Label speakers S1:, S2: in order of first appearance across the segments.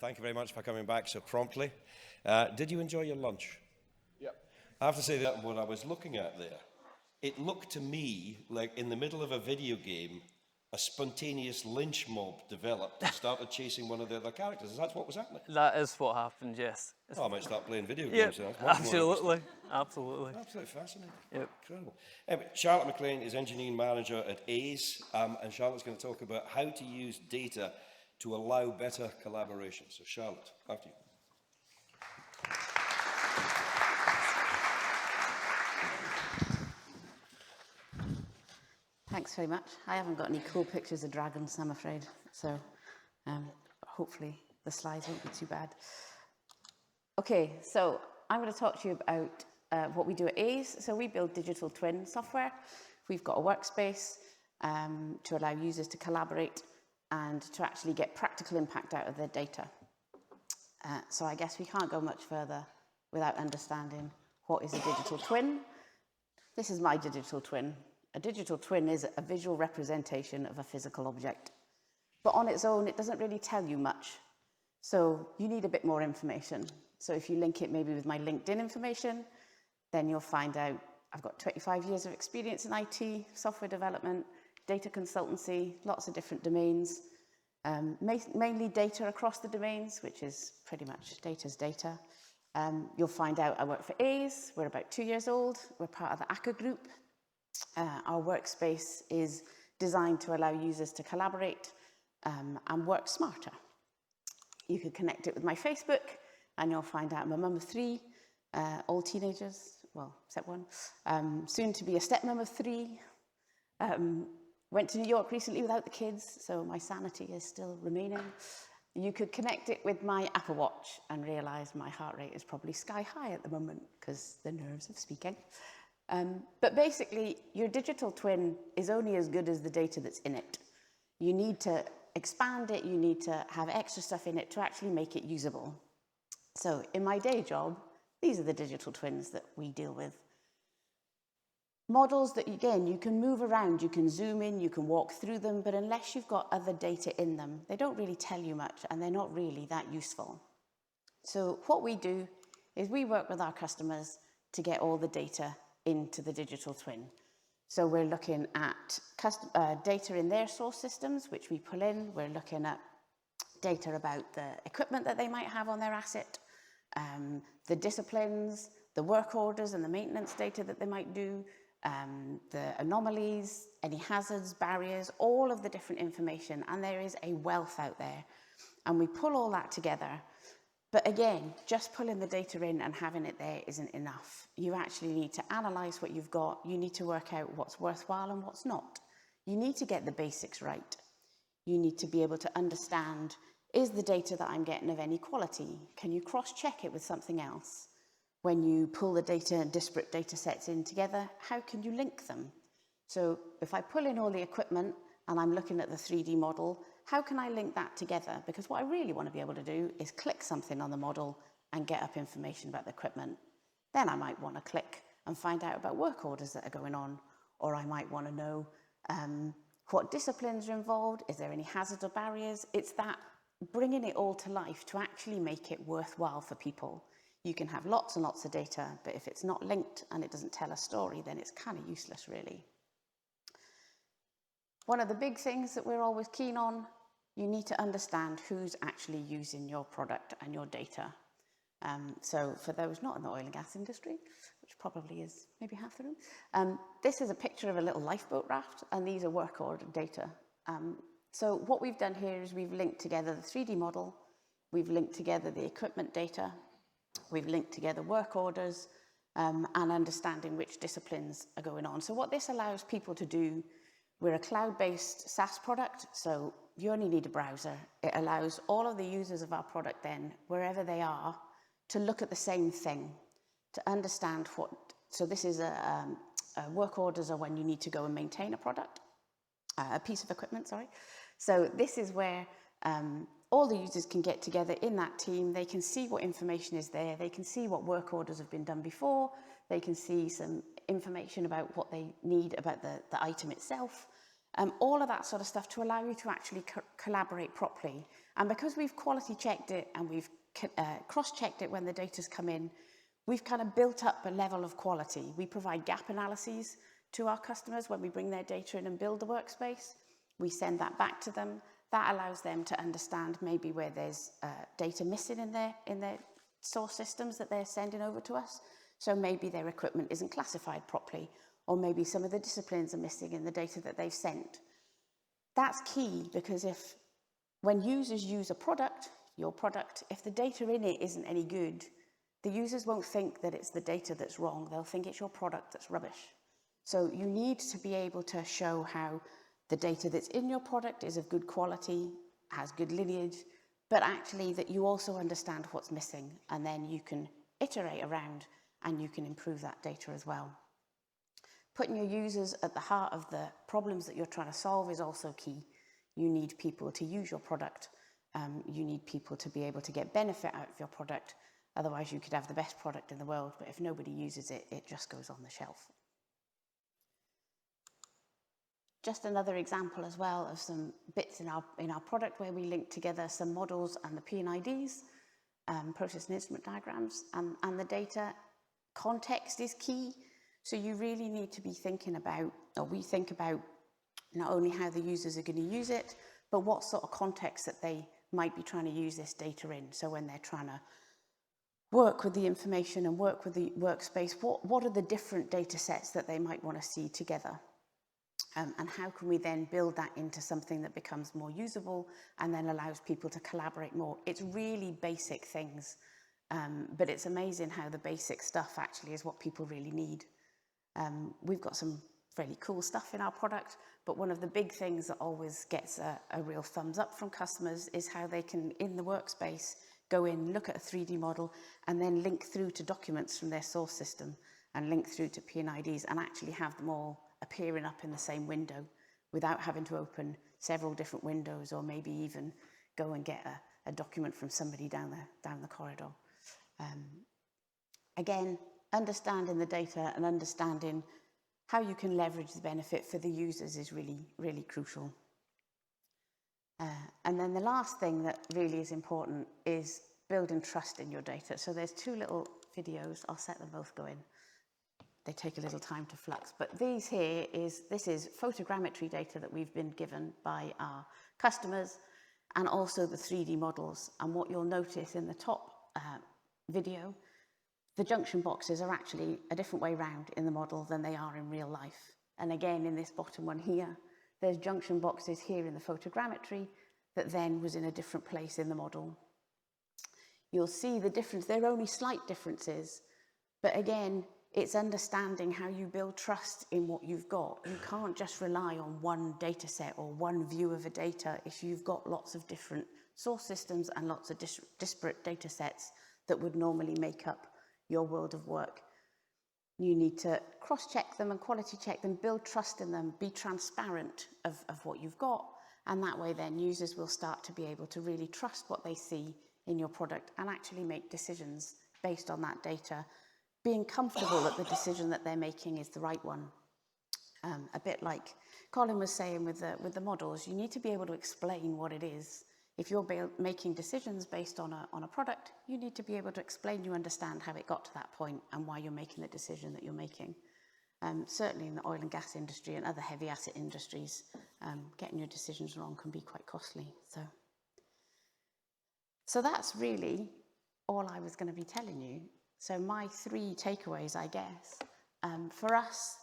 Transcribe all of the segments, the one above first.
S1: Thank you very much for coming back so promptly. Did you enjoy your lunch?
S2: Yep.
S1: I have to say that what I was looking at there, it looked to me like in the middle of a video game, a spontaneous lynch mob developed and started chasing one of the other characters. Is that what was happening?
S3: That is what happened, yes.
S1: Oh, I might start playing video
S3: Yeah,
S1: games. That's much more
S3: absolutely, absolutely.
S1: absolutely fascinating.
S3: Yep.
S1: Incredible. Charlotte McLean is engineering manager at Aize, and Charlotte's going to talk about how to use data to allow better collaboration. So Charlotte, after you.
S4: Thanks very much. I haven't got any cool pictures of dragons, I'm afraid. So hopefully the slides won't be too bad. Okay, so I'm going to talk to you about what we do at Aize. So we build digital twin software. We've got a workspace to allow users to collaborate and to actually get practical impact out of their data. So I guess we can't go much further without understanding what is a digital twin. This is my digital twin. A digital twin is a visual representation of a physical object. But on its own, it doesn't really tell you much. So you need a bit more information. So if you link it maybe with my LinkedIn information, then you'll find out I've got 25 years of experience in IT, software development, data consultancy, lots of different domains, mainly data across the domains, which is pretty much data's data. You'll find out I work for Aize. We're about 2 years old. We're part of the ACA group. Our workspace is designed to allow users to collaborate and work smarter. You can connect it with my Facebook, and you'll find out I'm a mum of 3, all teenagers, well, except one, soon to be a stepmom of 3. Went to New York recently without the kids, so my sanity is still remaining. You could connect it with my Apple Watch and realize my heart rate is probably sky high at the moment because the nerves of speaking. But basically, your digital twin is only as good as the data that's in it. You need to expand it, you need to have extra stuff in it to actually make it usable. So in my day job, these are the digital twins that we deal with. Models that, again, you can move around, you can zoom in, you can walk through them, but unless you've got other data in them, they don't really tell you much and they're not really that useful. So what we do is we work with our customers to get all the data into the digital twin. So we're looking at data in their source systems, which we pull in. We're looking at data about the equipment that they might have on their asset, the disciplines, the work orders and the maintenance data that they might do, the anomalies, any hazards, barriers, all of the different information. And there is a wealth out there. And we pull all that together. But again, just pulling the data in and having it there isn't enough. You actually need to analyze what you've got. You need to work out what's worthwhile and what's not. You need to get the basics right. You need to be able to understand, is the data that I'm getting of any quality? Can you cross-check it with something else? When you pull the data and disparate data sets in together, how can you link them? So if I pull in all the equipment and I'm looking at the 3D model, how can I link that together? Because what I really want to be able to do is click something on the model and get up information about the equipment. Then I might want to click and find out about work orders that are going on, or I might want to know what disciplines are involved, is there any hazards or barriers? It's that bringing it all to life to actually make it worthwhile for people. You can have lots and lots of data, but if it's not linked and it doesn't tell a story, then it's kind of useless, really. One of the big things that we're always keen on, you need to understand who's actually using your product and your data. So for those not in the oil and gas industry, which probably is maybe half the room, this is a picture of a little lifeboat raft, and these are work order data. So what we've done here is we've linked together the 3D model, we've linked together the equipment data, we've linked together work orders, and understanding which disciplines are going on. So what this allows people to do, we're a cloud-based SaaS product, so you only need a browser. It allows all of the users of our product then, wherever they are, to look at the same thing, to understand what, so this is work orders are when you need to go and maintain a product, a piece of equipment, sorry. So this is where all the users can get together in that team. They can see what information is there. They can see what work orders have been done before. They can see some information about what they need about the item itself. all of that sort of stuff to allow you to actually collaborate properly. And because we've quality checked it and we've cross-checked it when the data's come in, we've kind of built up a level of quality. We provide gap analyses to our customers when we bring their data in and build the workspace. We send that back to them. That allows them to understand maybe where there's data missing in their source systems that they're sending over to us. So maybe their equipment isn't classified properly, or maybe some of the disciplines are missing in the data that they've sent. That's key, because when users use a product, your product, if the data in it isn't any good, the users won't think that it's the data that's wrong. They'll think it's your product that's rubbish. So you need to be able to show how the data that's in your product is of good quality, has good lineage, but actually that you also understand what's missing, and then you can iterate around and you can improve that data as well. Putting your users at the heart of the problems that you're trying to solve is also key. You need people to use your product. You need people to be able to get benefit out of your product. Otherwise, you could have the best product in the world, but if nobody uses it, it just goes on the shelf. Just another example as well of some bits in our product where we link together some models and the P&IDs, process and instrument diagrams, and the data. Context is key. So you really need to be thinking about, or we think about, not only how the users are going to use it, but what sort of context that they might be trying to use this data in. So when they're trying to work with the information and work with the workspace, what are the different data sets that they might want to see together? And how can we then build that into something that becomes more usable and then allows people to collaborate more? It's really basic things, but it's amazing how the basic stuff actually is what people really need. We've got some really cool stuff in our product, but one of the big things that always gets a real thumbs up from customers is how they can, in the workspace, go in, look at a 3D model, and then link through to documents from their source system and link through to P&IDs and actually have them all appearing up in the same window without having to open several different windows, or maybe even go and get a document from somebody down the corridor. Again, understanding the data and understanding how you can leverage the benefit for the users is really, really crucial. And then the last thing that really is important is building trust in your data. So there's two little videos. I'll set them both going. They take a little time to flux, but this is photogrammetry data that we've been given by our customers, and also the 3D models. And what you'll notice in the top video, the junction boxes are actually a different way round in the model than they are in real life. And again, in this bottom one here, there's junction boxes here in the photogrammetry that then was in a different place in the model. You'll see the difference. They're only slight differences, but again, it's understanding how you build trust in what you've got. You can't just rely on one data set or one view of a data if you've got lots of different source systems and lots of disparate data sets that would normally make up your world of work. You need to cross-check them and quality check them, build trust in them, be transparent of what you've got, and that way then users will start to be able to really trust what they see in your product and actually make decisions based on that data, being comfortable that the decision that they're making is the right one. A bit like Colin was saying with the models, you need to be able to explain what it is. If you're making decisions based on a product, you need to be able to explain, you understand how it got to that point and why you're making the decision that you're making. Certainly in the oil and gas industry and other heavy asset industries, getting your decisions wrong can be quite costly. So that's really all I was going to be telling you. So my 3 takeaways, I guess, for us,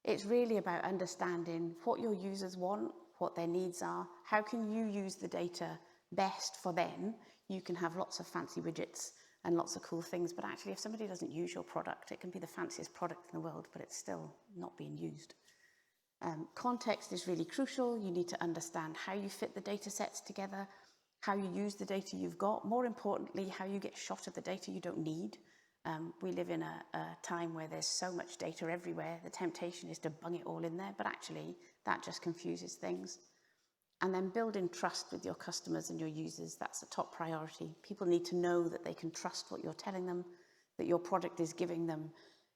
S4: it's really about understanding what your users want, what their needs are, how can you use the data best for them. You can have lots of fancy widgets and lots of cool things, but actually if somebody doesn't use your product, it can be the fanciest product in the world, but it's still not being used. Context is really crucial. You need to understand how you fit the data sets together, how you use the data you've got, more importantly, how you get shot of the data you don't need. We live in a time where there's so much data everywhere. The temptation is to bung it all in there, but actually that just confuses things. And then building trust with your customers and your users, that's the top priority. People need to know that they can trust what you're telling them, that your product is giving them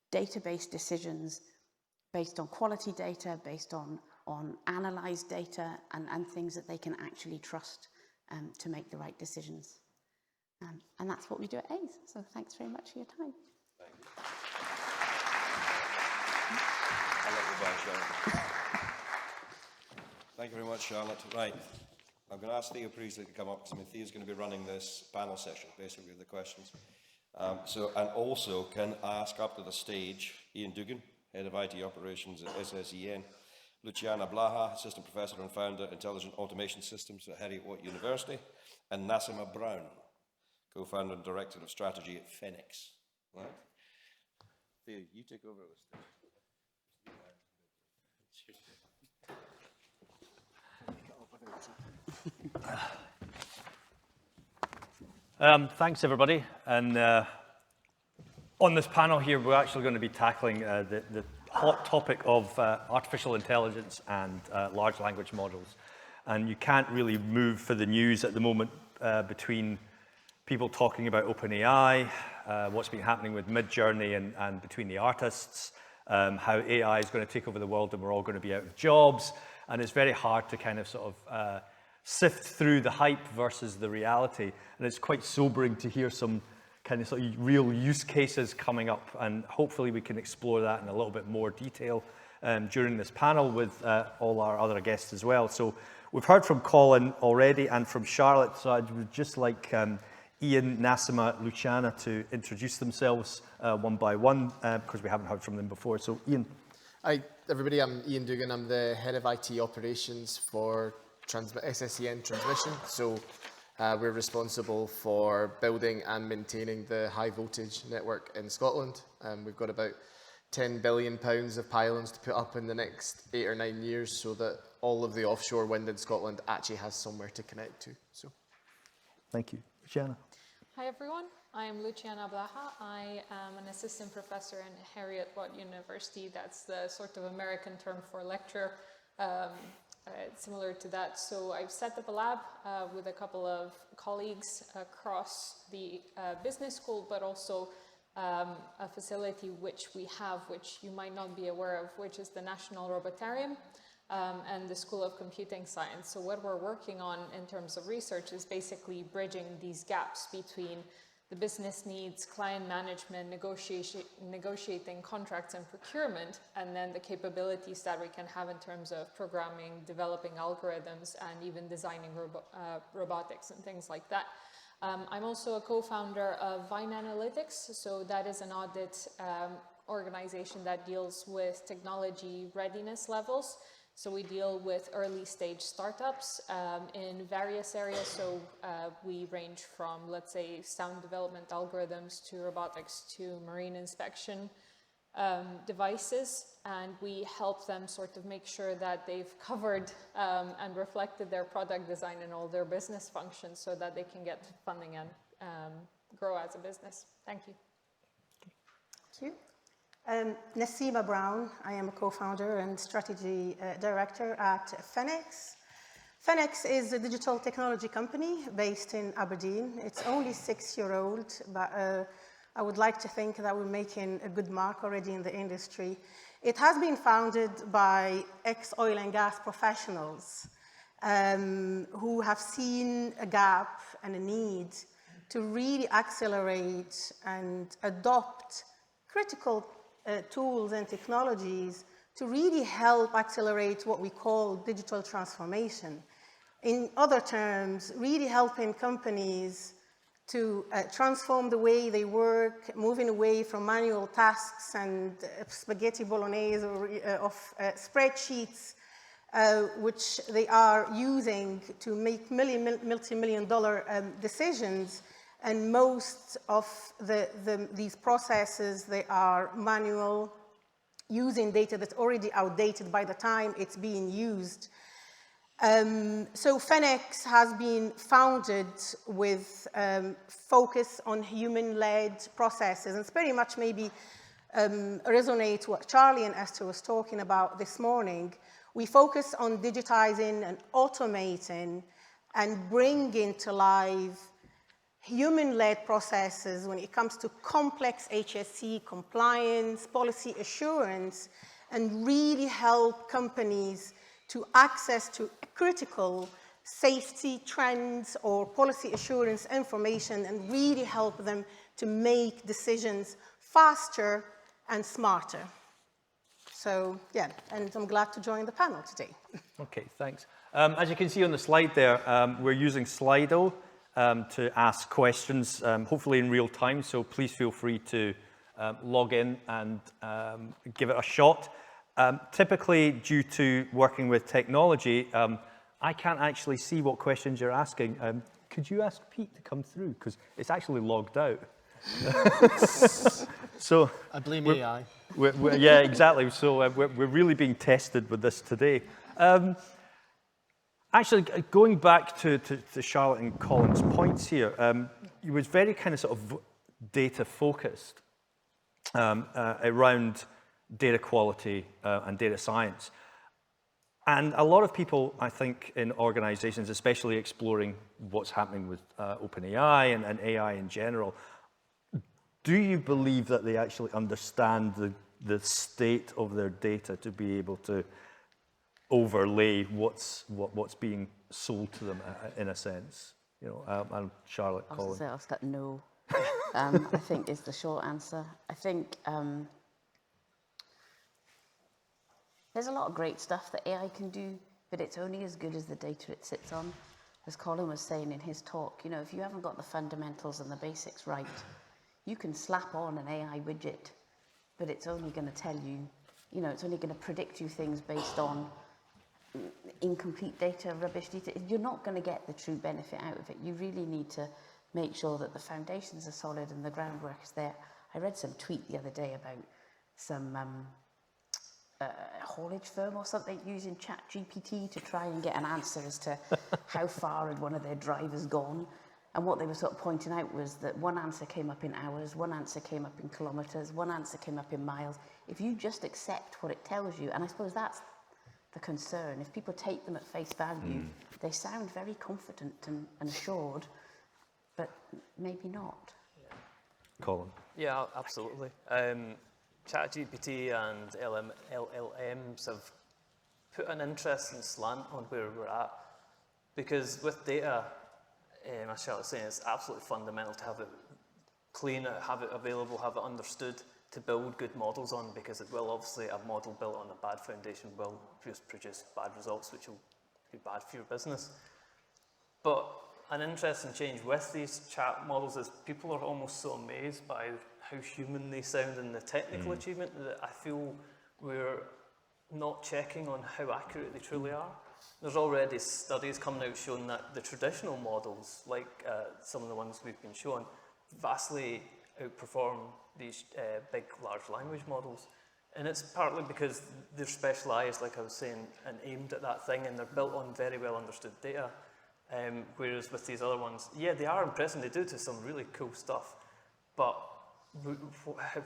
S4: database decisions based on quality data, based on on analysed data and things that they can actually trust to make the right decisions. And that's what we do at Aize. So thanks very much for your time.
S1: I'll let you back, Charlotte. Thank you very much, Charlotte. Right. I'm going to ask Theo Priestley to come up, because Theo's going to be running this panel session, basically, with the questions. And also can ask up to the stage Iain Dougan, Head of IT Operations at SSEN, Luciana Blaha, Assistant Professor and Founder, Intelligent Automation Systems at Heriot-Watt University, and Nassima Brown, Co-Founder and Director of Strategy at FENNEX. Right? Theo, you take over this thing.
S2: Thanks, everybody. And on this panel here, we're actually going to be tackling the hot topic of artificial intelligence and large language models. And you can't really move for the news at the moment between people talking about OpenAI, what's been happening with Midjourney and between the artists, how AI is going to take over the world and we're all going to be out of jobs. And it's very hard to kind of sort of sift through the hype versus the reality. And it's quite sobering to hear some kind of sort of real use cases coming up. And hopefully we can explore that in a little bit more detail during this panel with all our other guests as well. So we've heard from Colin already and from Charlotte. So I would just like Iain, Nassima, Luciana to introduce themselves one by one because we haven't heard from them before. So Iain.
S5: Hi, everybody. I'm Iain Dougan. I'm the Head of IT Operations for SSEN Transmission. So we're responsible for building and maintaining the high voltage network in Scotland. We've got about £10 billion of pylons to put up in the next 8 or 9 years so that all of the offshore wind in Scotland actually has somewhere to connect to. So,
S2: thank you. Luciana.
S6: Hi everyone, I am Luciana Blaha. I am an assistant professor in Heriot-Watt University. That's the sort of American term for lecturer, similar to that. So I've set up a lab with a couple of colleagues across the business school, but also a facility which we have, which you might not be aware of, which is the National Robotarium and the School of Computing Science. So what we're working on in terms of research is basically bridging these gaps between the business needs, client management, negotiating contracts and procurement, and then the capabilities that we can have in terms of programming, developing algorithms, and even designing robotics and things like that. I'm also a co-founder of Vine Analytics, so that is an audit organization that deals with technology readiness levels. So we deal with early stage startups in various areas. So we range from, let's say, sound development algorithms to robotics to marine inspection devices. And we help them sort of make sure that they've covered and reflected their product design in all their business functions so that they can get funding and grow as a business. Thank you.
S7: Thank you. Nassima Brown. I am a co-founder and strategy director at FENNEX. FENNEX is a digital technology company based in Aberdeen. It's only 6-year-old, but I would like to think that we're making a good mark already in the industry. It has been founded by ex-oil and gas professionals who have seen a gap and a need to really accelerate and adopt critical tools and technologies to really help accelerate what we call digital transformation. In other terms, really helping companies to transform the way they work, moving away from manual tasks and spaghetti bolognese of spreadsheets, which they are using to make multi-million-dollar decisions. And most of these processes, they are manual, using data that's already outdated by the time it's being used. So FENNEX has been founded with focus on human-led processes. And it's very much maybe resonate what Charlie and Esther was talking about this morning. We focus on digitizing and automating and bringing to life human-led processes when it comes to complex HSE compliance, policy assurance, and really help companies to access to critical safety trends or policy assurance information and really help them to make decisions faster and smarter. So, yeah, and I'm glad to join the panel today.
S2: Okay, thanks. As you can see on the slide there, we're using Slido to ask questions, hopefully in real time, so please feel free to log in and give it a shot. Typically, due to working with technology, I can't actually see what questions you're asking. Could you ask Pete to come through? Because it's actually logged out. So
S5: I blame AI.
S2: yeah, exactly. So we're really being tested with this today. Actually, going back to Charlotte and Colin's points here, it was very kind of sort of data focused around data quality and data science. And a lot of people, I think, in organizations, especially exploring what's happening with OpenAI and AI in general, do you believe that they actually understand the state of their data to be able to overlay what's being sold to them in a sense? You know, and Charlotte,
S4: I was
S2: Colin.
S4: going to say, I'll start no. I think is the short answer. I think there's a lot of great stuff that AI can do, but it's only as good as the data it sits on. As Colin was saying in his talk, you know, if you haven't got the fundamentals and the basics right, you can slap on an AI widget, but it's only going to tell you, you know, it's only going to predict you things based on incomplete data, rubbish data. You're not going to get the true benefit out of it. You really need to make sure that the foundations are solid and the groundwork is there. I read some tweet the other day about some haulage firm or something using ChatGPT to try and get an answer as to how far had one of their drivers gone. And what they were sort of pointing out was that one answer came up in hours, one answer came up in kilometres, one answer came up in miles. If you just accept what it tells you, and I suppose that's the concern, if people take them at face value, they sound very confident and assured, but maybe not.
S2: Colin.
S3: Yeah, absolutely. ChatGPT and LLMs have put an interesting slant on where we're at, because with data, as Charlotte was saying, it's absolutely fundamental to have it clean, have it available, have it understood, to build good models on, because it will obviously, a model built on a bad foundation will produce bad results, which will be bad for your business. But an interesting change with these chat models is people are almost so amazed by how human they sound and the technical achievement that I feel we're not checking on how accurate they truly are. There's already studies coming out showing that the traditional models, like some of the ones we've been shown, vastly outperform these big, large language models. And it's partly because they're specialised, like I was saying, and aimed at that thing, and they're built on very well understood data. Whereas with these other ones, yeah, they are impressive, they do some really cool stuff, but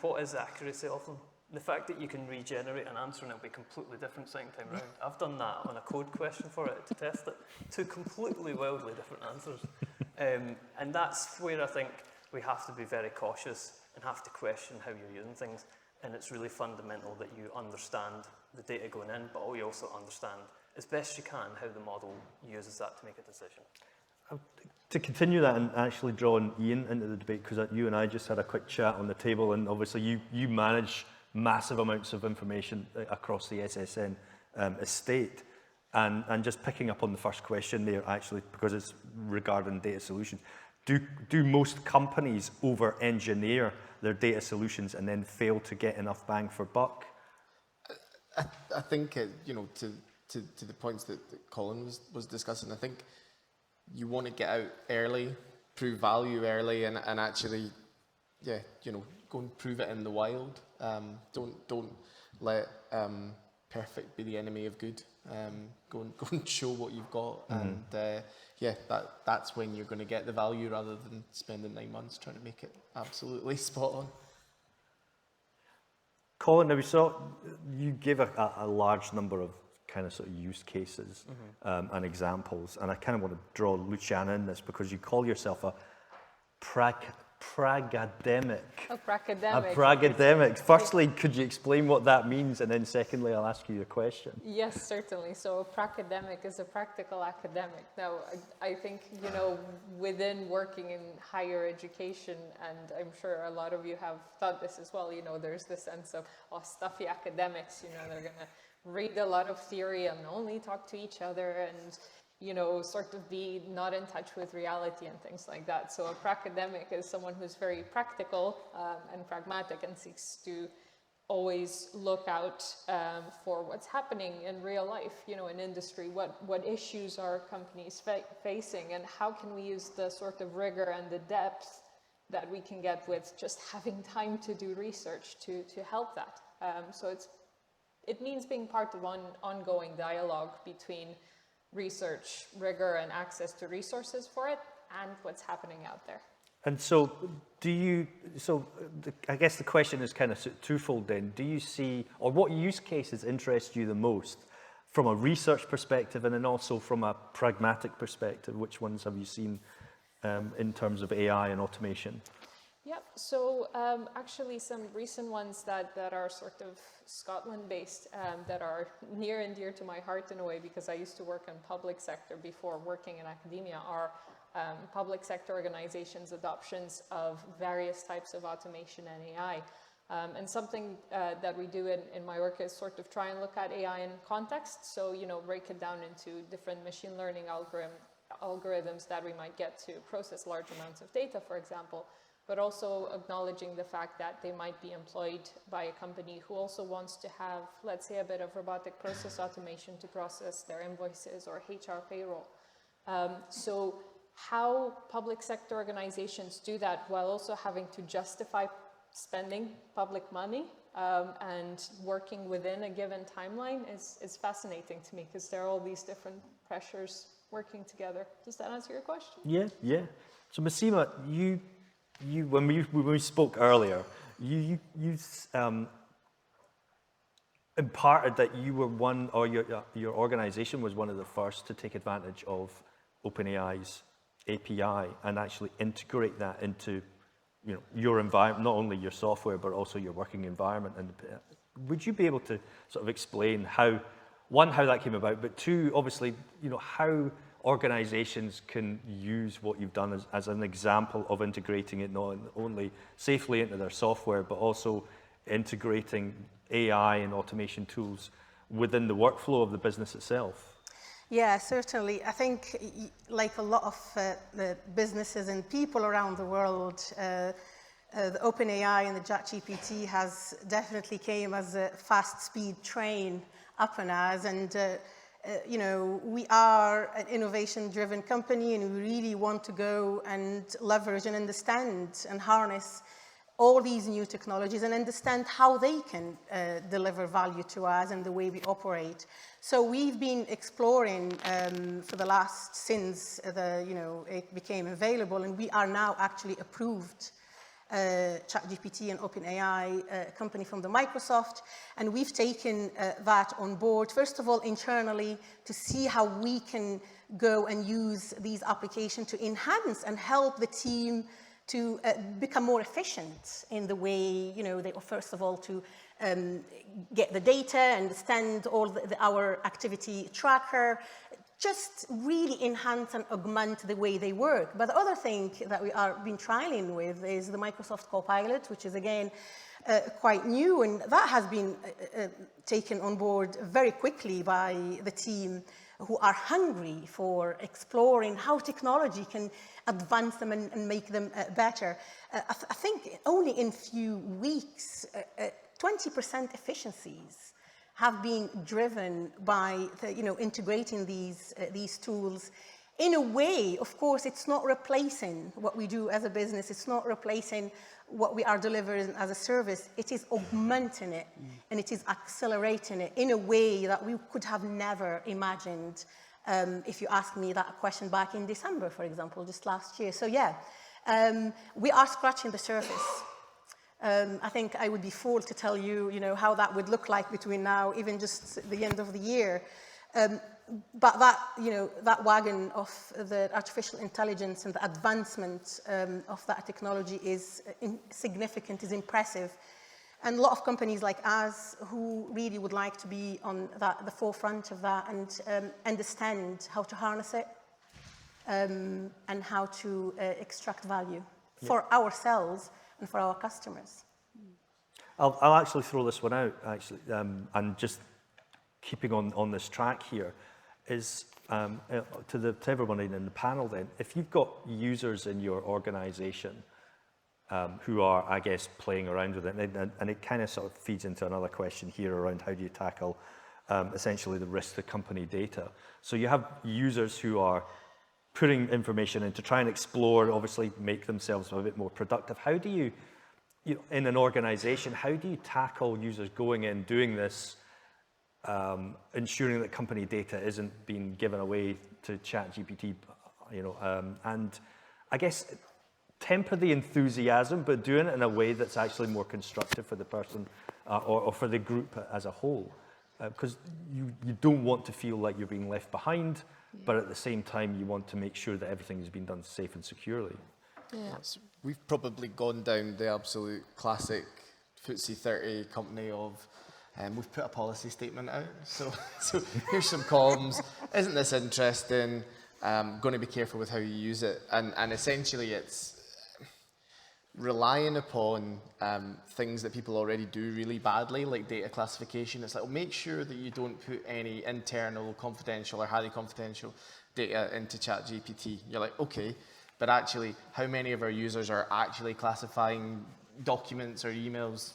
S3: what is the accuracy of them? The fact that you can regenerate an answer and it'll be completely different second time round. I've done that on a code question for it to test it. Two completely wildly different answers. And that's where I think we have to be very cautious and have to question how you're using things. And it's really fundamental that you understand the data going in, but you also understand as best you can how the model uses that to make a decision.
S2: To continue that and actually draw Iain into the debate, because you and I just had a quick chat on the table, and obviously you manage massive amounts of information across the SSN estate. And just picking up on the first question there, actually, because it's regarding data solutions, do most companies over-engineer their data solutions and then fail to get enough bang for buck?
S5: I think, you know, to the points that Colin was discussing, I think you want to get out early, prove value early, and actually, yeah, you know, go and prove it in the wild. Don't let perfect be the enemy of good. Go and show what you've got, and yeah, that's when you're going to get the value, rather than spending 9 months trying to make it absolutely spot on.
S2: Colin, now we saw you gave a large number of kind of sort of use cases and examples, and I kind of want to draw Luciana in this, because you call yourself a pragademic.
S6: A pracademic.
S2: A pragademic. Firstly, could you explain what that means? And then secondly, I'll ask you a question.
S6: Yes, certainly. So a pracademic is a practical academic. Now, I think, you know, within working in higher education, and I'm sure a lot of you have thought this as well, you know, there's this sense of, oh, stuffy academics, you know, they're going to read a lot of theory and only talk to each other and, you know, sort of be not in touch with reality and things like that. So a pracademic is someone who's very practical and pragmatic and seeks to always look out for what's happening in real life, you know, in industry, what issues are companies facing, and how can we use the sort of rigor and the depth that we can get with just having time to do research to help that. So it means being part of an ongoing dialogue between research, rigor, and access to resources for it, and what's happening out there.
S2: And so I guess the question is kind of twofold then. Do you see, or what use cases interest you the most from a research perspective and then also from a pragmatic perspective? Which ones have you seen in terms of AI and automation?
S6: Yep, so actually some recent ones that are sort of Scotland-based that are near and dear to my heart in a way, because I used to work in public sector before working in academia, are public sector organizations' adoptions of various types of automation and AI. And something that we do in my work is sort of try and look at AI in context, so, you know, break it down into different machine learning algorithms that we might get to process large amounts of data, for example, but also acknowledging the fact that they might be employed by a company who also wants to have, let's say, a bit of robotic process automation to process their invoices or HR payroll. So how public sector organizations do that while also having to justify spending public money and working within a given timeline is fascinating to me, because there are all these different pressures working together. Does that answer your question?
S2: Yeah. So Nassima, you when we spoke earlier, you imparted that you were one, or your organization was one of the first to take advantage of OpenAI's API and actually integrate that into, you know, your environment, not only your software but also your working environment. And would you be able to sort of explain how that came about, but two, obviously, you know, how organizations can use what you've done as an example of integrating it not only safely into their software, but also integrating AI and automation tools within the workflow of the business itself?
S7: Yeah, certainly. I think, like a lot of the businesses and people around the world, the OpenAI and the ChatGPT has definitely came as a fast-speed train up on us, and you know, we are an innovation-driven company, and we really want to go and leverage and understand and harness all these new technologies and understand how they can deliver value to us and the way we operate. So we've been exploring for the last, since it became available, and we are now actually approved ChatGPT and OpenAI, a company from the Microsoft, and we've taken that on board, first of all, internally, to see how we can go and use these applications to enhance and help the team to become more efficient in the way, they first of all to get the data, understand all our activity tracker, just really enhance and augment the way they work. But the other thing that we are been trialing with is the Microsoft Copilot, which is again quite new, and that has been taken on board very quickly by the team, who are hungry for exploring how technology can advance them and make them better. I think only in few weeks, 20% efficiencies have been driven by integrating these tools. In a way, of course, it's not replacing what we do as a business. It's not replacing what we are delivering as a service. It is augmenting it, and it is accelerating it in a way that we could have never imagined if you asked me that question back in December, for example, just last year. So yeah, we are scratching the surface. I think I would be fooled to tell you, how that would look like between now, even just the end of the year. But that, that wagon of the artificial intelligence and the advancement of that technology is significant, is impressive. And a lot of companies like us who really would like to be on the forefront of that and understand how to harness it and how to extract value for ourselves and for our customers.
S2: I'll actually throw this one out, actually, and just keeping on this track here is to everyone in the panel then, if you've got users in your organization who are, I guess, playing around with it, and it kind of sort of feeds into another question here around how do you tackle essentially the risk to company data. So you have users who are putting information in to try and explore, obviously make themselves a bit more productive. How do you in an organization, how do you tackle users going in, doing this, ensuring that company data isn't being given away to ChatGPT, and I guess temper the enthusiasm, but doing it in a way that's actually more constructive for the person or for the group as a whole, because you don't want to feel like you're being left behind, but at the same time you want to make sure that everything has been done safe and securely.
S4: Yeah.
S5: We've probably gone down the absolute classic FTSE 30 company of, we've put a policy statement out, so here's some comms, isn't this interesting, going to be careful with how you use it, and essentially it's relying upon things that people already do really badly, like data classification. It's like, well, make sure that you don't put any internal confidential or highly confidential data into ChatGPT. You're like, okay, but actually, how many of our users are actually classifying documents or emails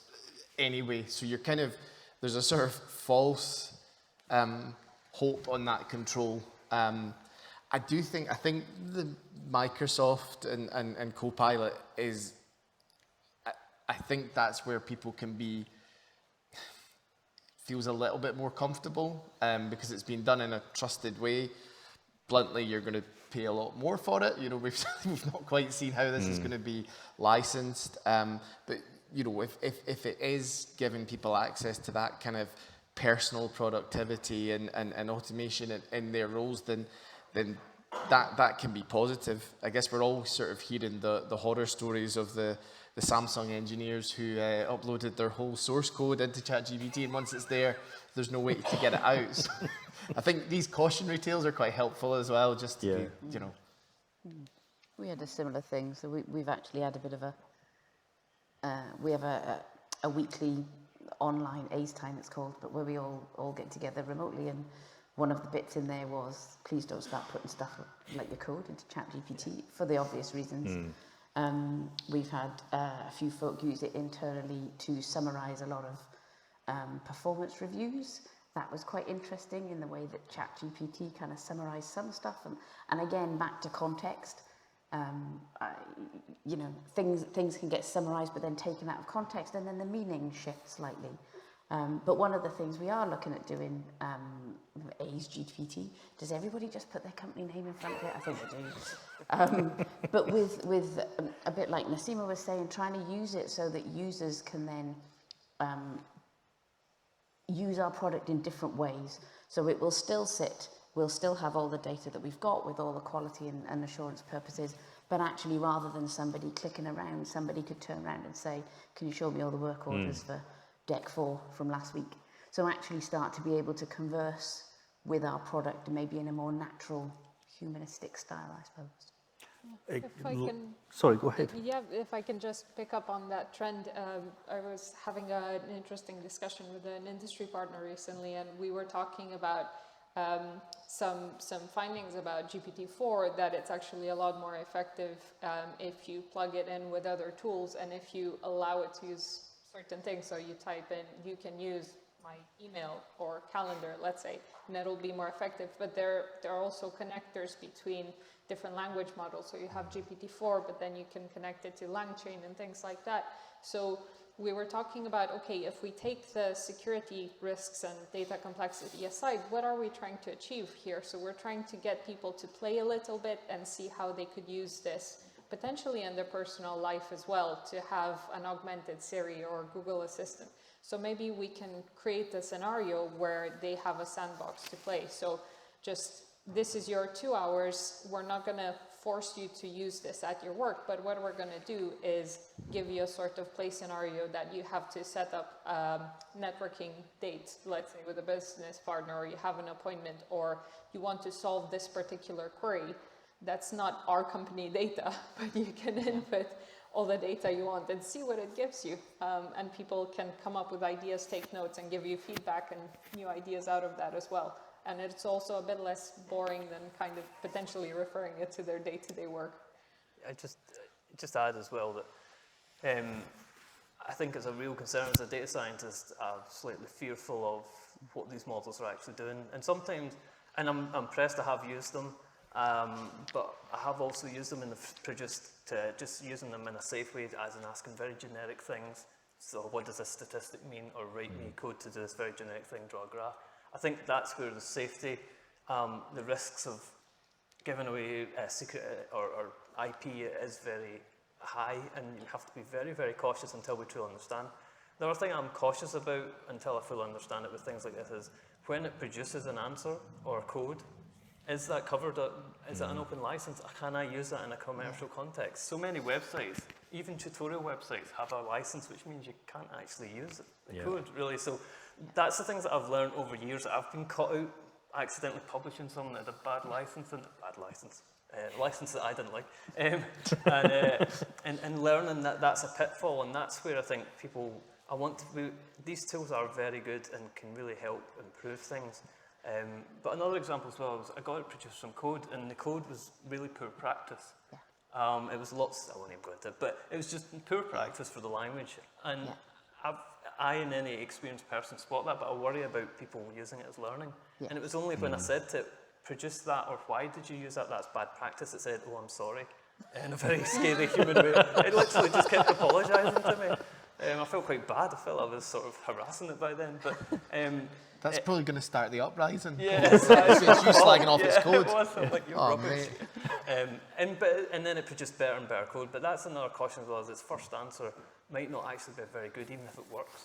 S5: anyway? So you're kind of, there's a sort of false hope on that control. I think the Microsoft and Copilot is, I think that's where people can be, feels a little bit more comfortable because it's been done in a trusted way. Bluntly, you're going to pay a lot more for it. We've not quite seen how this is going to be licensed. But if it is giving people access to that kind of personal productivity and automation in their roles, then that can be positive. I guess we're all sort of hearing the horror stories of the Samsung engineers who uploaded their whole source code into ChatGPT, and once it's there, there's no way to get it out. So I think these cautionary tales are quite helpful as well, just to be,
S4: We had a similar thing, so we've actually had a bit of we have a weekly online Aize time, it's called, but where we all get together remotely, and one of the bits in there was, please don't start putting stuff like your code into ChatGPT for the obvious reasons. We've had a few folk use it internally to summarize a lot of performance reviews. That was quite interesting in the way that ChatGPT kind of summarized some stuff. And again, back to context, things can get summarized but then taken out of context, and then the meaning shifts slightly. But one of the things we are looking at doing Aize GPT, does everybody just put their company name in front of it? I think they do. But with a bit like Nassima was saying, trying to use it so that users can then use our product in different ways. So it will still we'll still have all the data that we've got with all the quality and assurance purposes, but actually rather than somebody clicking around, somebody could turn around and say, can you show me all the work orders for Deck 4 from last week? So actually start to be able to converse with our product maybe in a more natural, humanistic style, I suppose.
S6: If I can,
S2: sorry, go ahead.
S6: Yeah, if I can just pick up on that trend, I was having an interesting discussion with an industry partner recently, and we were talking about some findings about GPT-4, that it's actually a lot more effective if you plug it in with other tools and if you allow it to use certain things. So you type in, you can use my email or calendar, let's say, and it'll be more effective. But there are also connectors between different language models. So you have GPT-4, but then you can connect it to LangChain and things like that. So we were talking about, okay, if we take the security risks and data complexity aside, what are we trying to achieve here? So we're trying to get people to play a little bit and see how they could use this potentially in their personal life as well, to have an augmented Siri or Google Assistant. So maybe we can create a scenario where they have a sandbox to play. So just, this is your 2 hours. We're not going to force you to use this at your work, but what we're going to do is give you a sort of play scenario that you have to set up networking date, let's say with a business partner, or you have an appointment, or you want to solve this particular query. That's not our company data, but you can input all the data you want and see what it gives you. And people can come up with ideas, take notes, and give you feedback and new ideas out of that as well. And it's also a bit less boring than kind of potentially referring it to their day-to-day work.
S3: I just add as well that I think it's a real concern as a data scientist. I'm slightly fearful of what these models are actually doing. And sometimes, and I'm impressed I have used them, but I have also used them in the just using them in a safe way, as in asking very generic things. So what does this statistic mean? Or write me code to do this very generic thing, draw a graph. I think that's where the safety, the risks of giving away secret or IP is very high, and you have to be very, very cautious until we truly understand. The other thing I'm cautious about until I fully understand it with things like this is when it produces an answer or code, is that covered? Is that an open license? Can I use that in a commercial context? So many websites, even tutorial websites, have a license, which means you can't actually use the code, really. So that's the things that I've learned over years. I've been caught out accidentally publishing something that had a bad license, license that I didn't like, and learning that that's a pitfall, and that's where I think people, these tools are very good and can really help improve things. But another example as well was I got to produce some code, and the code was really poor practice. It was lots, I won't even go into it, but it was just poor practice for the language. And I and any experienced person spot that, but I worry about people using it as learning. And it was only when I said to it, produce that, or why did you use that, that's bad practice, it said, oh, I'm sorry, in a very scary human way. It literally just kept apologising to me. I felt quite bad. I felt I was sort of harassing it by then, but...
S5: That's probably going to start the uprising.
S3: Yeah,
S5: it's you slagging off its code.
S3: It was. I'm like, you're rubbish. And then it produced better and better code. But that's another caution as well, as its first answer might not actually be very good, even if it works.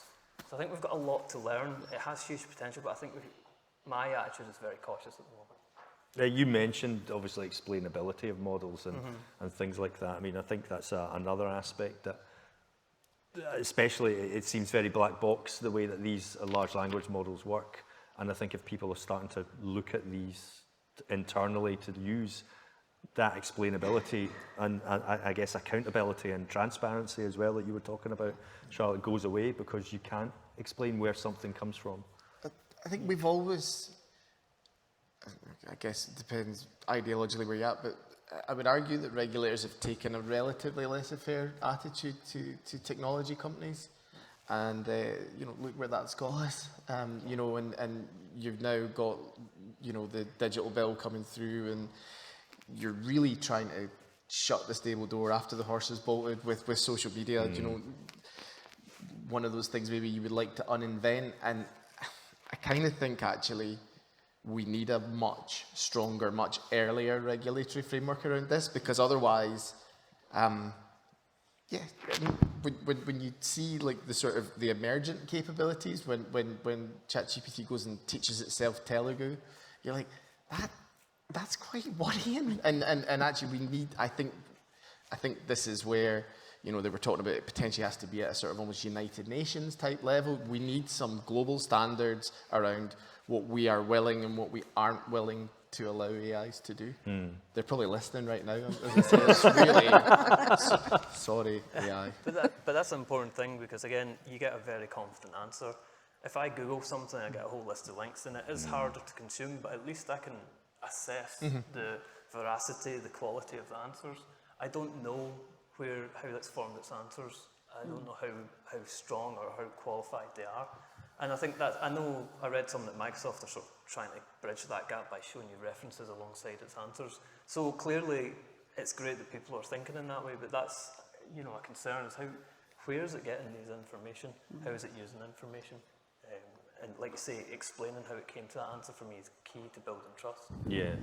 S3: So I think we've got a lot to learn. It has huge potential, but I think my attitude is very cautious at the moment.
S2: You mentioned, obviously, explainability of models and things like that. I mean, I think that's another aspect that, especially, it seems very black box, the way that these large language models work. And I think if people are starting to look at these internally to use that explainability and I guess accountability and transparency as well that you were talking about, Charlotte, goes away because you can't explain where something comes from.
S5: I think we've always, I guess it depends ideologically where you're at, but I would argue that regulators have taken a relatively laissez-faire attitude to technology companies, and look where that's got us. And you've now got the digital bill coming through, and you're really trying to shut the stable door after the horse has bolted with social media. One of those things maybe you would like to uninvent, and I kind of think actually we need a much stronger, much earlier regulatory framework around this, because otherwise, when you see like the sort of the emergent capabilities, when ChatGPT goes and teaches itself Telugu, you're like, that's quite worrying. And actually we need, I think this is where, they were talking about it potentially has to be at a sort of almost United Nations type level. We need some global standards around what we are willing and what we aren't willing to allow AIs to do. They're probably listening right now. As I say, it's really, sorry, AI.
S3: But that's an important thing, because again, you get a very confident answer. If I Google something, I get a whole list of links, and it is harder to consume, but at least I can assess the veracity, the quality of the answers. I don't know how it's formed its answers. I don't know how strong or how qualified they are. And I think that, I know I read something that Microsoft are sort of trying to bridge that gap by showing you references alongside its answers. So clearly, it's great that people are thinking in that way, but that's, a concern is where is it getting these information? How is it using information? And like you say, explaining how it came to that answer for me is key to building trust.
S2: Yeah.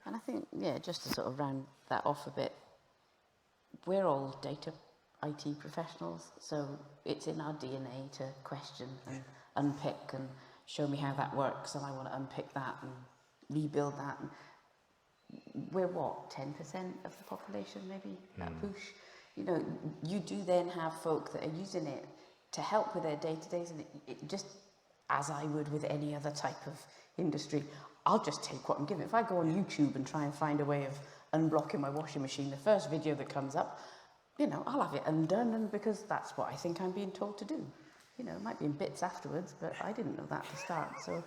S4: And I think, just to sort of round that off a bit, we're all data IT professionals, so it's in our DNA to question and unpick and show me how that works, and I want to unpick that and rebuild that. And we're what, 10% of the population, maybe, that push? You know, you do then have folk that are using it to help with their day-to-days, and it just, as I would with any other type of industry, I'll just take what I'm given. If I go on YouTube and try and find a way of unblocking my washing machine, the first video that comes up, you know, I'll have it undone, and because that's what I think I'm being told to do. You know, it might be in bits afterwards, but I didn't know that to start. So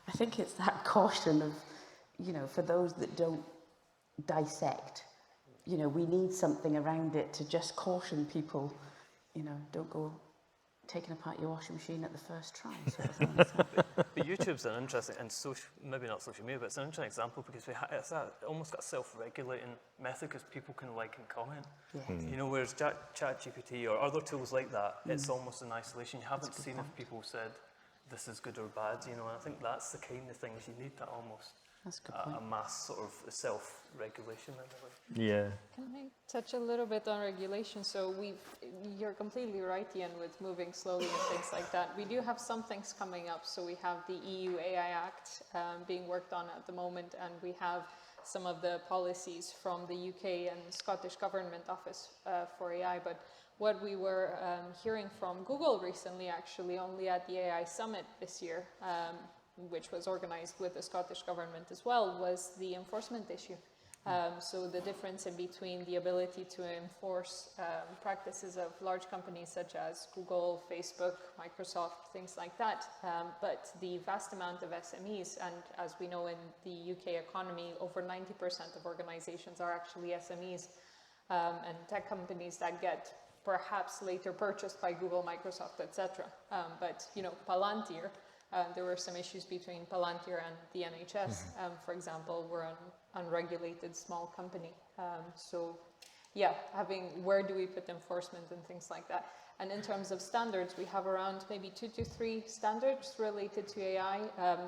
S4: I think it's that caution of, you know, for those that don't dissect, you know, we need something around it to just caution people, you know, don't go taking apart your washing machine at the first try, sort of thing. So.
S3: But YouTube's an interesting, and maybe not social media, but it's an interesting example because it's almost got a self-regulating method because people can like and comment.
S4: Yeah.
S3: You know, whereas ChatGPT or other tools like that, it's almost in isolation. You haven't seen if people said this is good or bad, you know, and I think that's the kind of things you need, that almost
S4: That's a good point.
S3: a mass sort of self-regulation in a way.
S2: Yeah.
S6: Can I touch a little bit on regulation? So you're completely right, Iain, with moving slowly and things like that. We do have some things coming up. So we have the EU AI Act being worked on at the moment, and we have some of the policies from the UK and Scottish Government Office for AI. But what we were hearing from Google recently, actually, only at the AI Summit this year, which was organized with the Scottish Government as well, was the enforcement issue. So the difference in between the ability to enforce practices of large companies such as Google, Facebook, Microsoft, things like that, but the vast amount of SMEs, and as we know in the UK economy, over 90% of organizations are actually SMEs and tech companies that get perhaps later purchased by Google, Microsoft, etc. But, you know, Palantir, there were some issues between Palantir and the NHS, for example. We're an unregulated small company. So yeah, where do we put enforcement and things like that? And in terms of standards, we have around maybe 2 to 3 standards related to AI.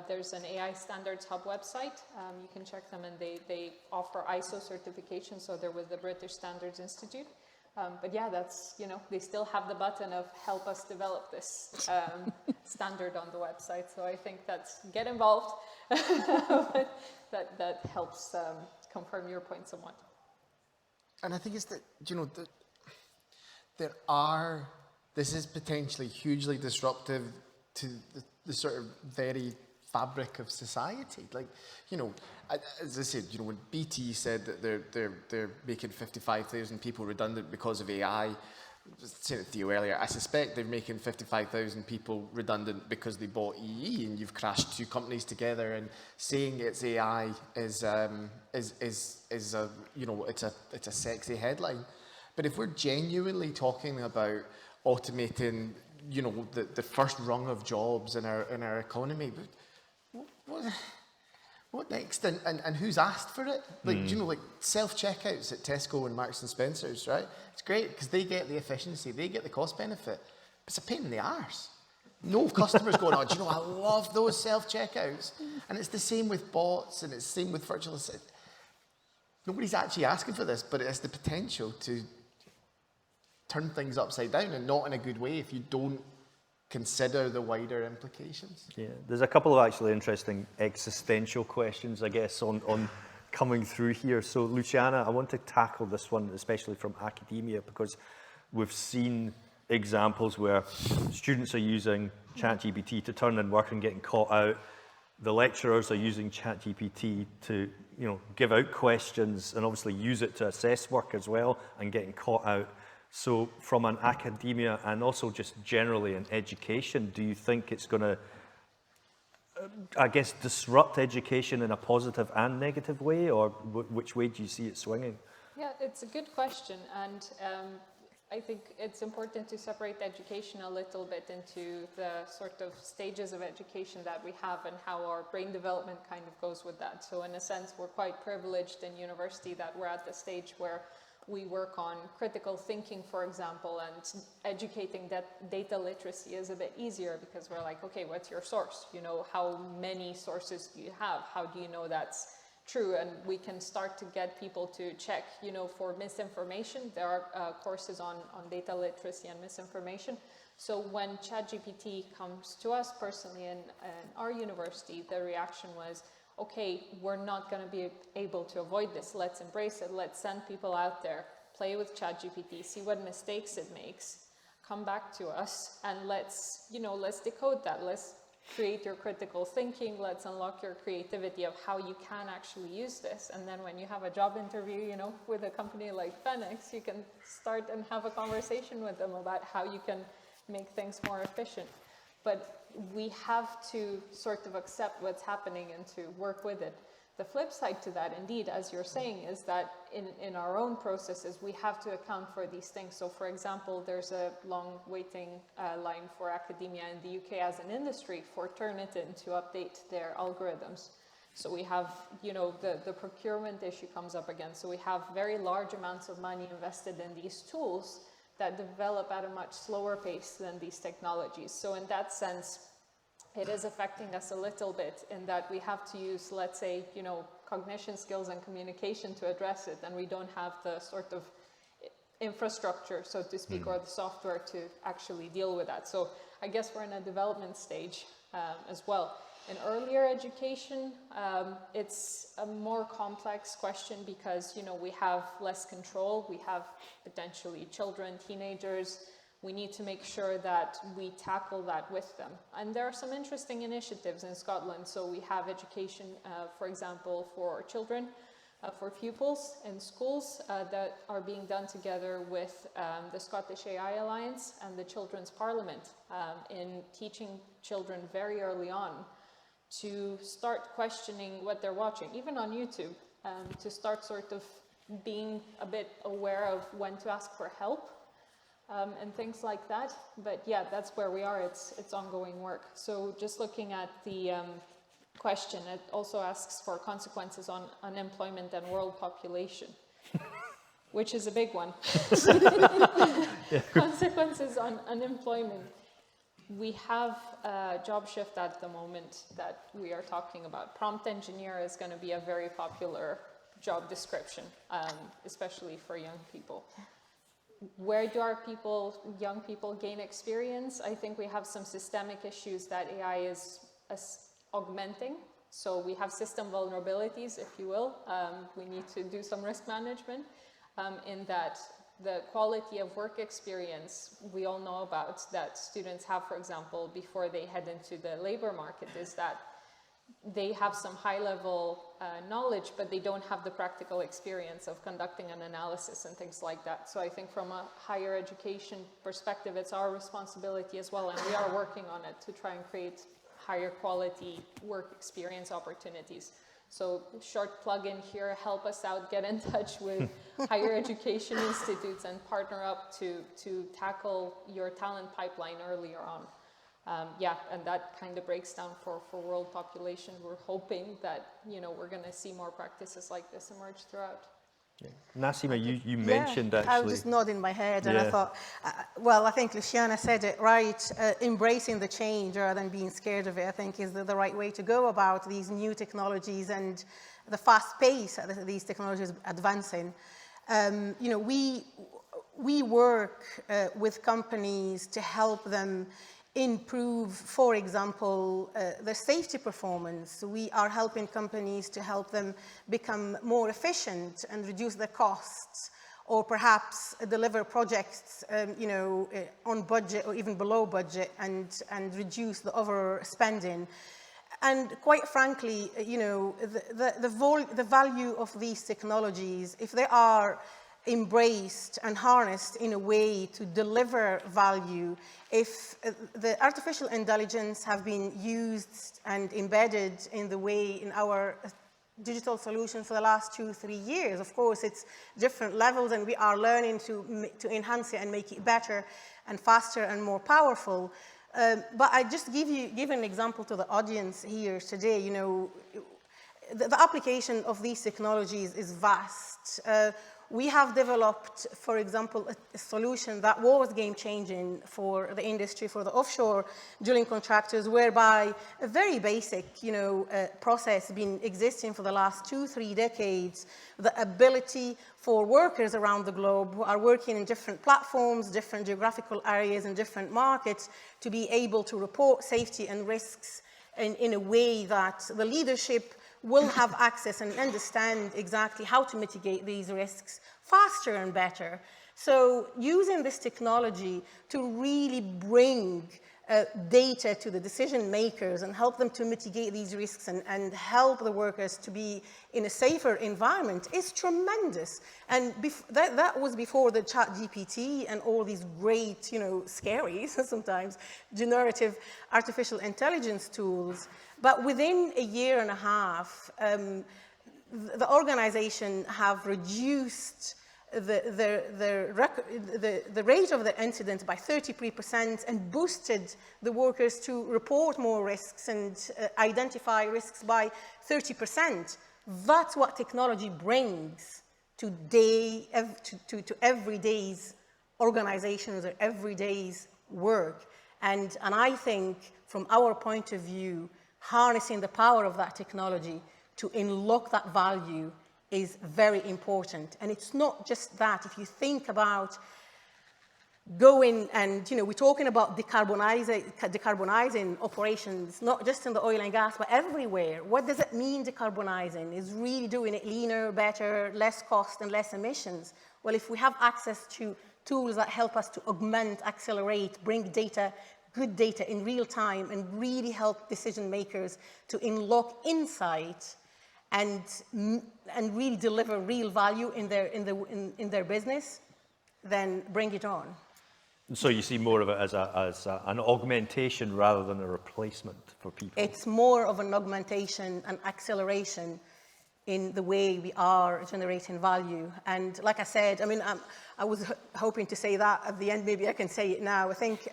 S6: There's an AI Standards Hub website. You can check them, and they offer ISO certification, so they're with the British Standards Institute. But yeah, that's, you know, they still have the button of help us develop this standard on the website. So I think that's, get involved. that helps confirm your point somewhat.
S5: And I think it's that, you know, this is potentially hugely disruptive to the sort of very fabric of society. Like, you know, as I said, you know, when BT said that they're making 55,000 people redundant because of AI, I was saying to Theo earlier, I suspect they're making 55,000 people redundant because they bought EE, and you've crashed 2 companies together, and saying it's AI is a, you know, it's a sexy headline. But if we're genuinely talking about automating, you know, the first rung of jobs in our economy, what next? And who's asked for it? Like, you know, like self-checkouts at Tesco and Marks and Spencer's, right? It's great because they get the efficiency, they get the cost benefit. But it's a pain in the arse. No customers going, oh, do you know, I love those self-checkouts. And it's the same with bots, and it's the same with virtual assistants. Nobody's actually asking for this, but it has the potential to turn things upside down, and not in a good way if you don't consider the wider implications.
S2: Yeah, there's a couple of actually interesting existential questions, I guess, on coming through here. So, Luciana, I want to tackle this one, especially from academia, because we've seen examples where students are using ChatGPT to turn in work and getting caught out. The lecturers are using ChatGPT to, you know, give out questions and obviously use it to assess work as well and getting caught out. So from an academia and also just generally in education, do you think it's going to, I guess, disrupt education in a positive and negative way, or which way do you see it swinging?
S6: Yeah, it's a good question, and I think it's important to separate education a little bit into the sort of stages of education that we have and how our brain development kind of goes with that. So in a sense, we're quite privileged in university that we're at the stage where we work on critical thinking, for example, and educating that data literacy is a bit easier because we're like, okay, what's your source? You know, how many sources do you have? How do you know that's true, and we can start to get people to check, you know, for misinformation. There are courses on data literacy and misinformation. So when ChatGPT comes to us personally in our university, the reaction was, okay, we're not going to be able to avoid this. Let's embrace it. Let's send people out there, play with ChatGPT, see what mistakes it makes, come back to us, and let's decode that. Let's create your critical thinking. Let's unlock your creativity of how you can actually use this. And then when you have a job interview, you know, with a company like FENNEX, you can start and have a conversation with them about how you can make things more efficient. But we have to sort of accept what's happening and to work with it. The flip side to that, indeed, as you're saying, is that in our own processes, we have to account for these things. So, for example, there's a long waiting line for academia in the UK as an industry for Turnitin to update their algorithms. So we have, you know, the procurement issue comes up again. So we have very large amounts of money invested in these tools that develop at a much slower pace than these technologies. So in that sense, it is affecting us a little bit in that we have to use, let's say, you know, cognition skills and communication to address it, and we don't have the sort of infrastructure, so to speak, or the software to actually deal with that. So I guess we're in a development stage as well. In earlier education, it's a more complex question because, you know, we have less control. We have potentially children, teenagers. We need to make sure that we tackle that with them. And there are some interesting initiatives in Scotland. So we have education, for example, for children, for pupils in schools that are being done together with the Scottish AI Alliance and the Children's Parliament in teaching children very early on to start questioning what they're watching, even on YouTube, to start sort of being a bit aware of when to ask for help. And things like that. But yeah, that's where we are. It's ongoing work. So just looking at the question, it also asks for consequences on unemployment and world population, which is a big one. Consequences on unemployment. We have a job shift at the moment that we are talking about. Prompt engineer is going to be a very popular job description, especially for young people. Where do our young people gain experience? I think we have some systemic issues that AI is augmenting. So we have system vulnerabilities, if you will. We need to do some risk management in that the quality of work experience we all know about that students have, for example, before they head into the labor market is that they have some high-level knowledge, but they don't have the practical experience of conducting an analysis and things like that. So I think from a higher education perspective, it's our responsibility as well, and we are working on it to try and create higher quality work experience opportunities. So short plug in here, help us out, get in touch with higher education institutes and partner up to tackle your talent pipeline earlier on. Yeah, and that kind of breaks down for world population. We're hoping that, you know, we're going to see more practices like this emerge throughout.
S2: Yeah. Nassima, you mentioned actually.
S7: I was just nodding my head and I thought, well, I think Luciana said it right. Embracing the change rather than being scared of it, I think is the right way to go about these new technologies and the fast pace that these technologies advancing. You know, we work with companies to help them improve, for example, the safety performance. We are helping companies to help them become more efficient and reduce their costs, or perhaps deliver projects, you know, on budget or even below budget and reduce the overspending. And quite frankly, you know, the value of these technologies, if they are embraced and harnessed in a way to deliver value, if the artificial intelligence have been used and embedded in the way in our digital solution for the last 2-3 years, of course it's different levels and we are learning to enhance it and make it better and faster and more powerful. But I just give an example to the audience here today. You know, the application of these technologies is vast. we have developed, for example, a solution that was game-changing for the industry, for the offshore drilling contractors, whereby a very basic, process been existing for the last 2-3 decades, the ability for workers around the globe who are working in different platforms, different geographical areas, and different markets to be able to report safety and risks in a way that the leadership will have access and understand exactly how to mitigate these risks faster and better. So using this technology to really bring data to the decision makers and help them to mitigate these risks and help the workers to be in a safer environment is tremendous. And that was before the ChatGPT and all these great, scary sometimes, generative artificial intelligence tools. But within a year and a half, the organization have reduced the rate of the incident by 33% and boosted the workers to report more risks and identify risks by 30%. That's what technology brings to everyday's organizations or everyday's work. And I think from our point of view, harnessing the power of that technology to unlock that value is very important. And it's not just that. If you think about going and, we're talking about decarbonizing operations, not just in the oil and gas, but everywhere. What does it mean, decarbonizing? Is really doing it leaner, better, less cost, and less emissions. Well, if we have access to tools that help us to augment, accelerate, bring data, good data in real time, and really help decision makers to unlock insight and really deliver real value in their business, then bring it on.
S2: So you see more of it as an augmentation rather than a replacement for people?
S7: It's more of an augmentation and acceleration in the way we are generating value. And like I said, I was hoping to say that at the end, maybe I can say it now. I think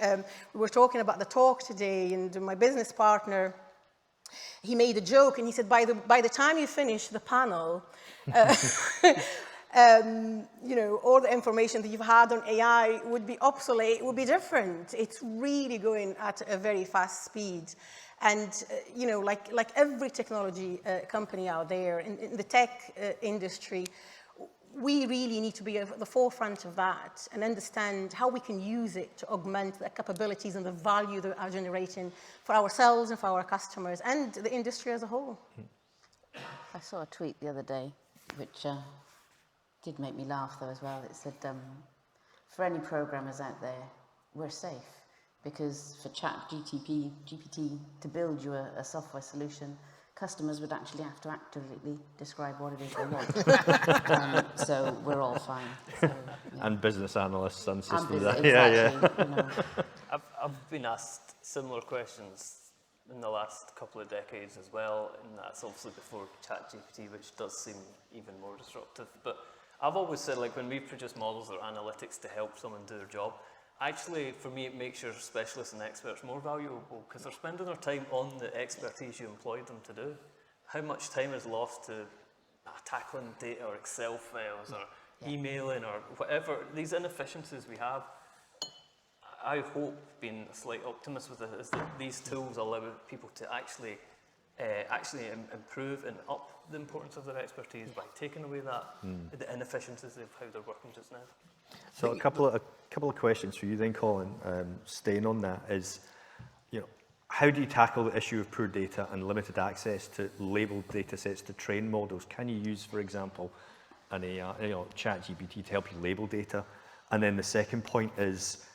S7: we were talking about the talk today, and my business partner, he made a joke, and he said, by the time you finish the panel, all the information that you've had on AI would be obsolete, would be different. It's really going at a very fast speed. And, like every technology company out there in the tech industry, we really need to be at the forefront of that and understand how we can use it to augment the capabilities and the value that we are generating for ourselves and for our customers and the industry as a whole.
S4: I saw a tweet the other day, which did make me laugh though as well. It said, for any programmers out there, we're safe. Because for GPT to build you a software solution, customers would actually have to accurately describe what it is they want. So we're all fine. So, yeah.
S2: And business analysts and systems.
S4: Exactly,
S3: I've been asked similar questions in the last couple of decades as well, and that's obviously before ChatGPT, which does seem even more disruptive. But I've always said, when we produce models or analytics to help someone do their job, actually, for me, it makes your specialists and experts more valuable because they're spending their time on the expertise you employed them to do. How much time is lost to tackling data or Excel files or emailing or whatever, these inefficiencies we have. I hope, being a slight optimist with it, is that these tools allow people to actually improve and up the importance of their expertise by taking away the inefficiencies of how they're working just now.
S2: So a couple of questions for you then, Colin, staying on that is, how do you tackle the issue of poor data and limited access to labeled data sets to train models? Can you use, for example, an AI, ChatGPT to help you label data? And then the second point is,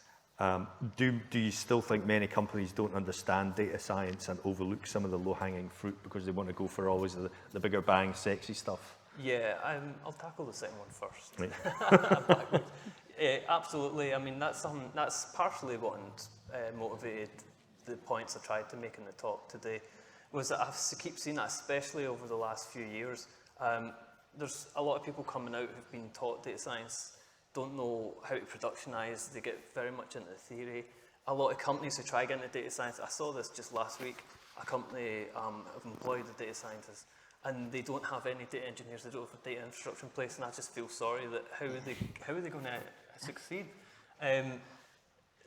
S2: do you still think many companies don't understand data science and overlook some of the low-hanging fruit because they want to go for always the bigger bang, sexy stuff?
S3: Yeah, I'll tackle the second one first.
S2: Right.
S3: Absolutely. That's partially what motivated the points I tried to make in the talk today, was that I keep seeing that, especially over the last few years. There's a lot of people coming out who've been taught data science, don't know how to productionize, they get very much into theory. A lot of companies who try to get into data science, I saw this just last week, a company have employed a data scientist, and they don't have any data engineers, they don't have a data infrastructure in place, and I just feel sorry that how are they going to succeed?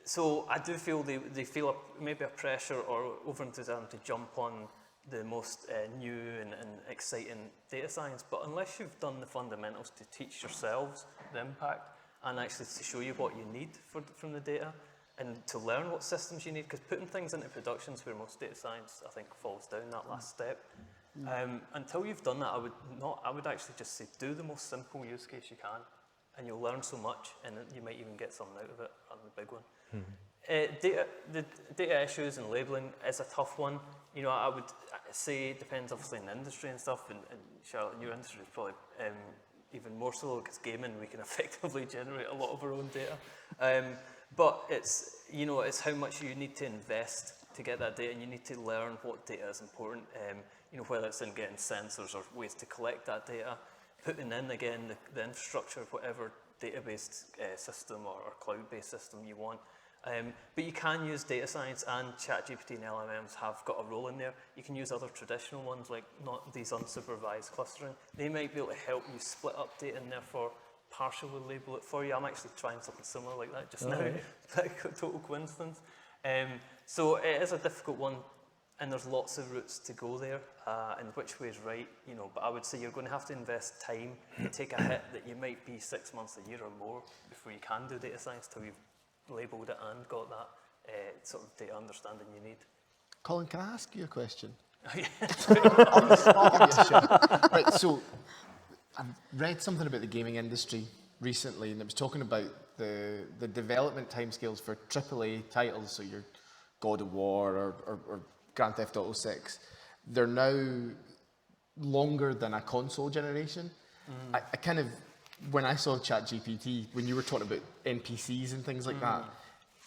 S3: So I do feel they feel maybe a pressure or over-enthusiasm to jump on the most new and exciting data science, but unless you've done the fundamentals to teach yourselves the impact and actually to show you what you need from the data and to learn what systems you need, because putting things into production is where most data science, I think, falls down that last step. Until you've done that, I would actually just say do the most simple use case you can, and you'll learn so much, and you might even get something out of it on the big one. The data issues and labeling is a tough one. You know, I would say it depends obviously on the industry and stuff, and Charlotte, in your industry is probably even more so, because gaming, we can effectively generate a lot of our own data. But it's, you know, it's how much you need to invest to get that data, and you need to learn what data is important, you know, whether it's in getting sensors or ways to collect that data, putting in, again, the infrastructure of whatever database system or cloud-based system you want. But you can use data science, and ChatGPT and LLMs have got a role in there. You can use other traditional ones, like not these unsupervised clustering. They might be able to help you split up data and therefore partially label it for you. I'm actually trying something similar like that just now. Right. Total coincidence. So it is a difficult one, and there's lots of routes to go there, and which way is right, you know, but I would say you're going to have to invest time and take a hit that you might be 6 months, a year or more before you can do data science till you've labelled it and got that sort of data understanding you need.
S5: Colin, can I ask you a question?
S3: Yeah.
S5: Right, so I've read something about the gaming industry recently, and it was talking about the development timescales for AAA titles, so your God of War or Grand Theft Auto 6. They're now longer than a console generation. I kind of, when I saw ChatGPT, when you were talking about NPCs and things like that,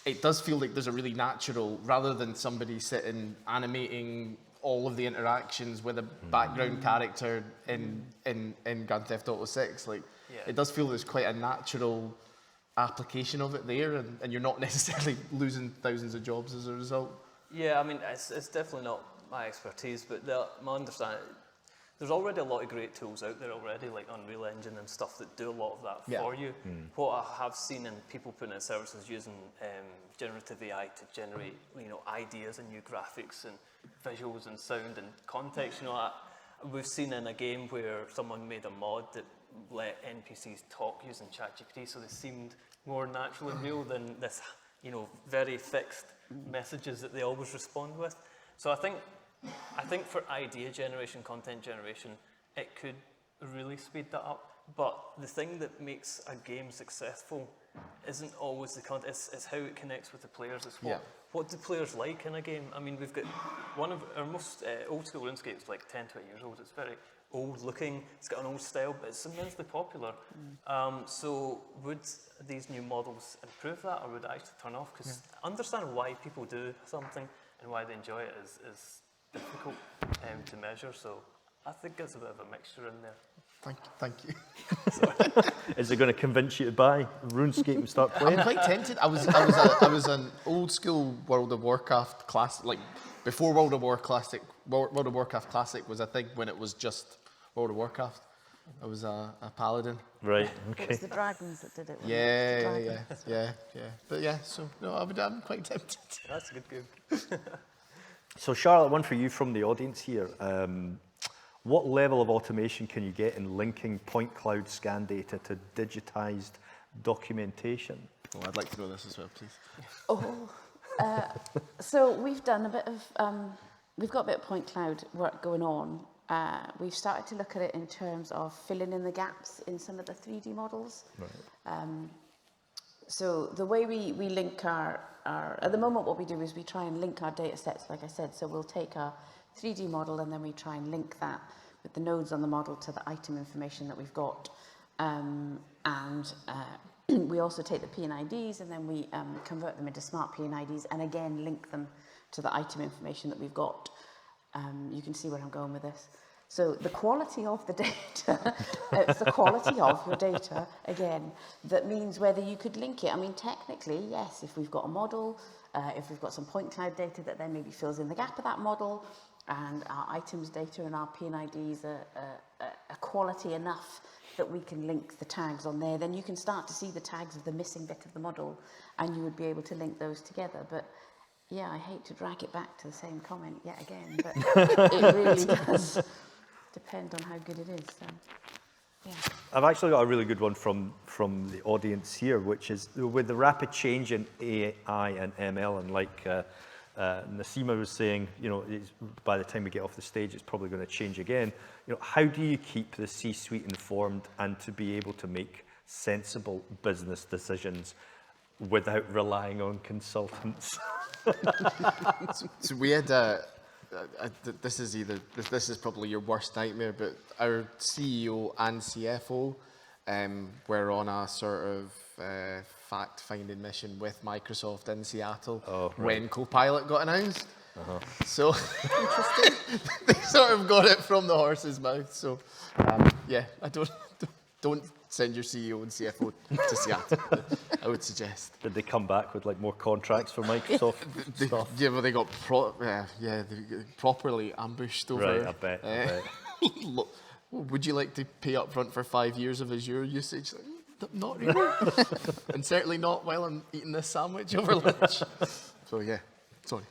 S5: it does feel like there's a really natural, rather than somebody sitting animating all of the interactions with a background character in Grand Theft Auto 6, like, it does feel there's quite a natural application of it there, and you're not necessarily losing thousands of jobs as a result.
S3: Yeah, I mean, it's definitely not my expertise, but my understanding, there's already a lot of great tools out there already, like Unreal Engine and stuff that do a lot of that for you. What I have seen in people putting in services using generative AI to generate, you know, ideas and new graphics and visuals and sound and context, you know, we've seen in a game where someone made a mod that let NPCs talk using ChatGPT, so they seemed more natural and real than this, you know, very fixed messages that they always respond with. So I think for idea generation, content generation, it could really speed that up. But the thing that makes a game successful isn't always the content, it's how it connects with the players. It's what do players like in a game? I mean, we've got one of our most old school RuneScape is like 10, 20 years old. It's very old looking, it's got an old style, but it's immensely popular. So would these new models improve that, or would it actually turn off? Because understanding why people do something and why they enjoy it is difficult to measure. So I think it's a bit of a mixture in there.
S5: Thank you.
S2: Is it going to convince you to buy RuneScape and start playing?
S5: I'm quite tempted. I was an old school World of Warcraft classic, like before World of Warcraft Classic was a thing, when it was just World of Warcraft. I was a paladin.
S2: Right. Okay.
S4: It was the dragons that did it.
S5: Yeah. But yeah, so no, I'm quite tempted.
S3: That's a good game.
S2: So Charlotte, one for you from the audience here. What level of automation can you get in linking point cloud scan data to digitized documentation?
S5: Oh, I'd like to know this as well, please.
S4: So we've done a bit of, we've got a bit of point cloud work going on. We've started to look at it in terms of filling in the gaps in some of the 3D models. Right. So the way we link our, at the moment what we do is we try and link our data sets, like I said. So we'll take our 3D model and then we try and link that with the nodes on the model to the item information that we've got. We also take the PNIDs and then we convert them into smart PNIDs and again link them to the item information that we've got. You can see where I'm going with this. So the quality of the data, it's the quality of your data, again, that means whether you could link it. I mean, technically, yes, if we've got a model, if we've got some point cloud data that then maybe fills in the gap of that model, and our items data and our P&IDs are quality enough that we can link the tags on there, then you can start to see the tags of the missing bit of the model, and you would be able to link those together. But yeah, I hate to drag it back to the same comment yet again, but it really does depend on how good it is. So, yeah.
S2: I've actually got a really good one from the audience here, which is with the rapid change in AI and ML, and like Nassima was saying, you know, by the time we get off the stage, it's probably going to change again. You know, how do you keep the C-suite informed and to be able to make sensible business decisions without relying on consultants?
S5: So we had this is probably your worst nightmare, but our CEO and CFO were on a sort of fact-finding mission with Microsoft in Seattle when Copilot got announced. So they sort of got it from the horse's mouth. So yeah, I don't send your CEO and CFO to Seattle. I would suggest.
S2: Did they come back with like more contracts for Microsoft stuff?
S5: Yeah, well, they got properly ambushed over.
S2: Right, I bet.
S5: Look, would you like to pay up front for 5 years of Azure usage? Not really. And certainly not while I'm eating this sandwich over lunch. So yeah, sorry.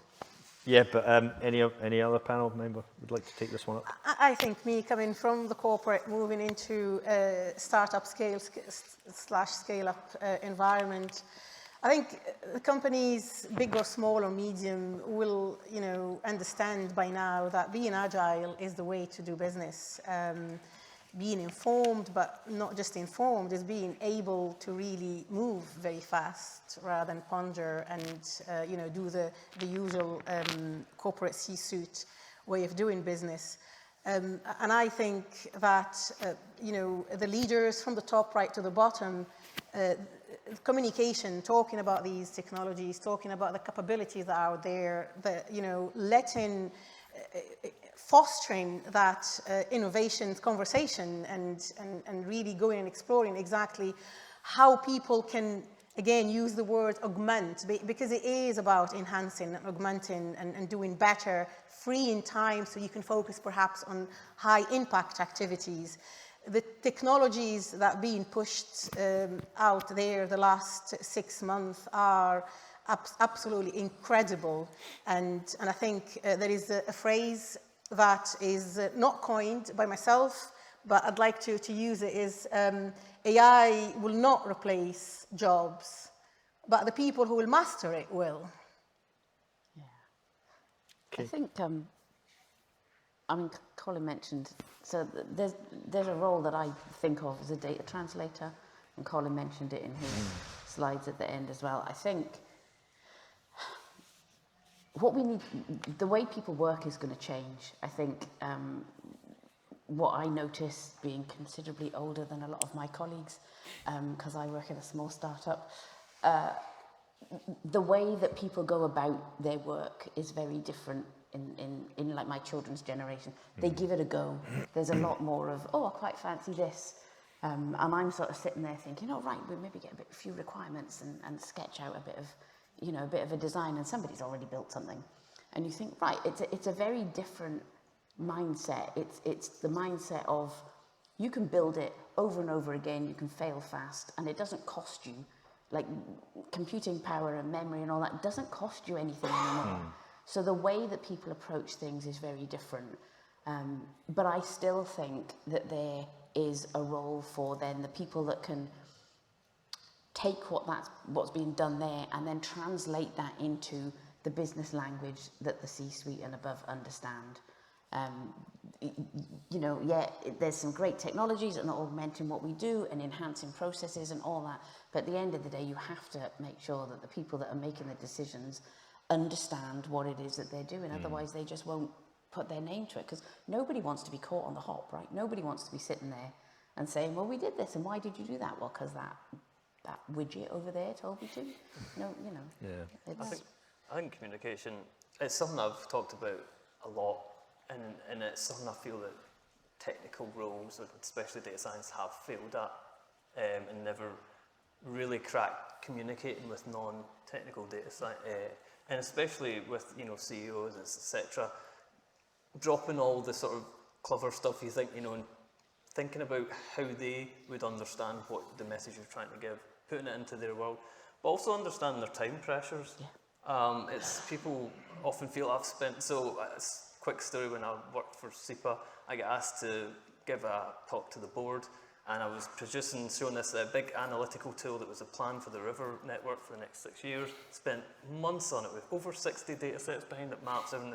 S2: Yeah, but any other panel member would like to take this one up?
S7: I think me coming from the corporate, moving into a startup scale-up environment, I think the companies, big or small or medium, will, you know, understand by now that being agile is the way to do business. Being informed, but not just informed, is being able to really move very fast rather than ponder and you know, do the usual corporate C-suite way of doing business. And I think that you know, the leaders from the top right to the bottom, communication, talking about these technologies, talking about the capabilities that are out there, you know, fostering that innovation conversation and really going and exploring exactly how people can, again, use the word augment, because it is about enhancing and augmenting and doing better, freeing time so you can focus perhaps on high impact activities. The technologies that are being pushed out there the last 6 months are absolutely incredible. And I think there is a phrase that is not coined by myself, but I'd like to use it, is AI will not replace jobs, but the people who will master it will.
S4: Yeah. Okay. I think, I mean, Colin mentioned, so there's a role that I think of as a data translator, and Colin mentioned it in his slides at the end as well. I think what we need, the way people work is going to change. I think what I notice, being considerably older than a lot of my colleagues, because I work in a small startup, the way that people go about their work is very different in like my children's generation. They give it a go. There's a lot more of, oh, I quite fancy this. And I'm sort of sitting there thinking, oh, right, we'll maybe get a few requirements and sketch out a bit of, you know, a bit of a design, and somebody's already built something. And you think, right, it's a very different mindset. It's the mindset of, you can build it over and over again, you can fail fast, and it doesn't cost you, like computing power and memory and all that doesn't cost you anything anymore. So the way that people approach things is very different. But I still think that there is a role for then the people that can take what's being done there and then translate that into the business language that the C-suite and above understand. You know, yeah, there's some great technologies and augmenting what we do and enhancing processes and all that, but at the end of the day, you have to make sure that the people that are making the decisions understand what it is that they're doing. Otherwise, they just won't put their name to it, because nobody wants to be caught on the hop, right? Nobody wants to be sitting there and saying, well, we did this, and why did you do that? Well, because that widget over there told me to. No, you know.
S2: Yeah.
S3: I think communication, it's something I've talked about a lot, and it's something I feel that technical roles, especially data science, have failed at, and never really cracked communicating with non-technical data science, and especially with, you know, CEOs, etc. dropping all the sort of clever stuff you think, you know, and thinking about how they would understand what the message you're trying to give, putting it into their world, but also understanding their time pressures. It's people often feel I've spent, so it's a quick story. When I worked for SEPA, I got asked to give a talk to the board, and I was showing this big analytical tool that was a plan for the river network for the next 6 years. Spent months on it with over 60 data sets behind it, maps, everything.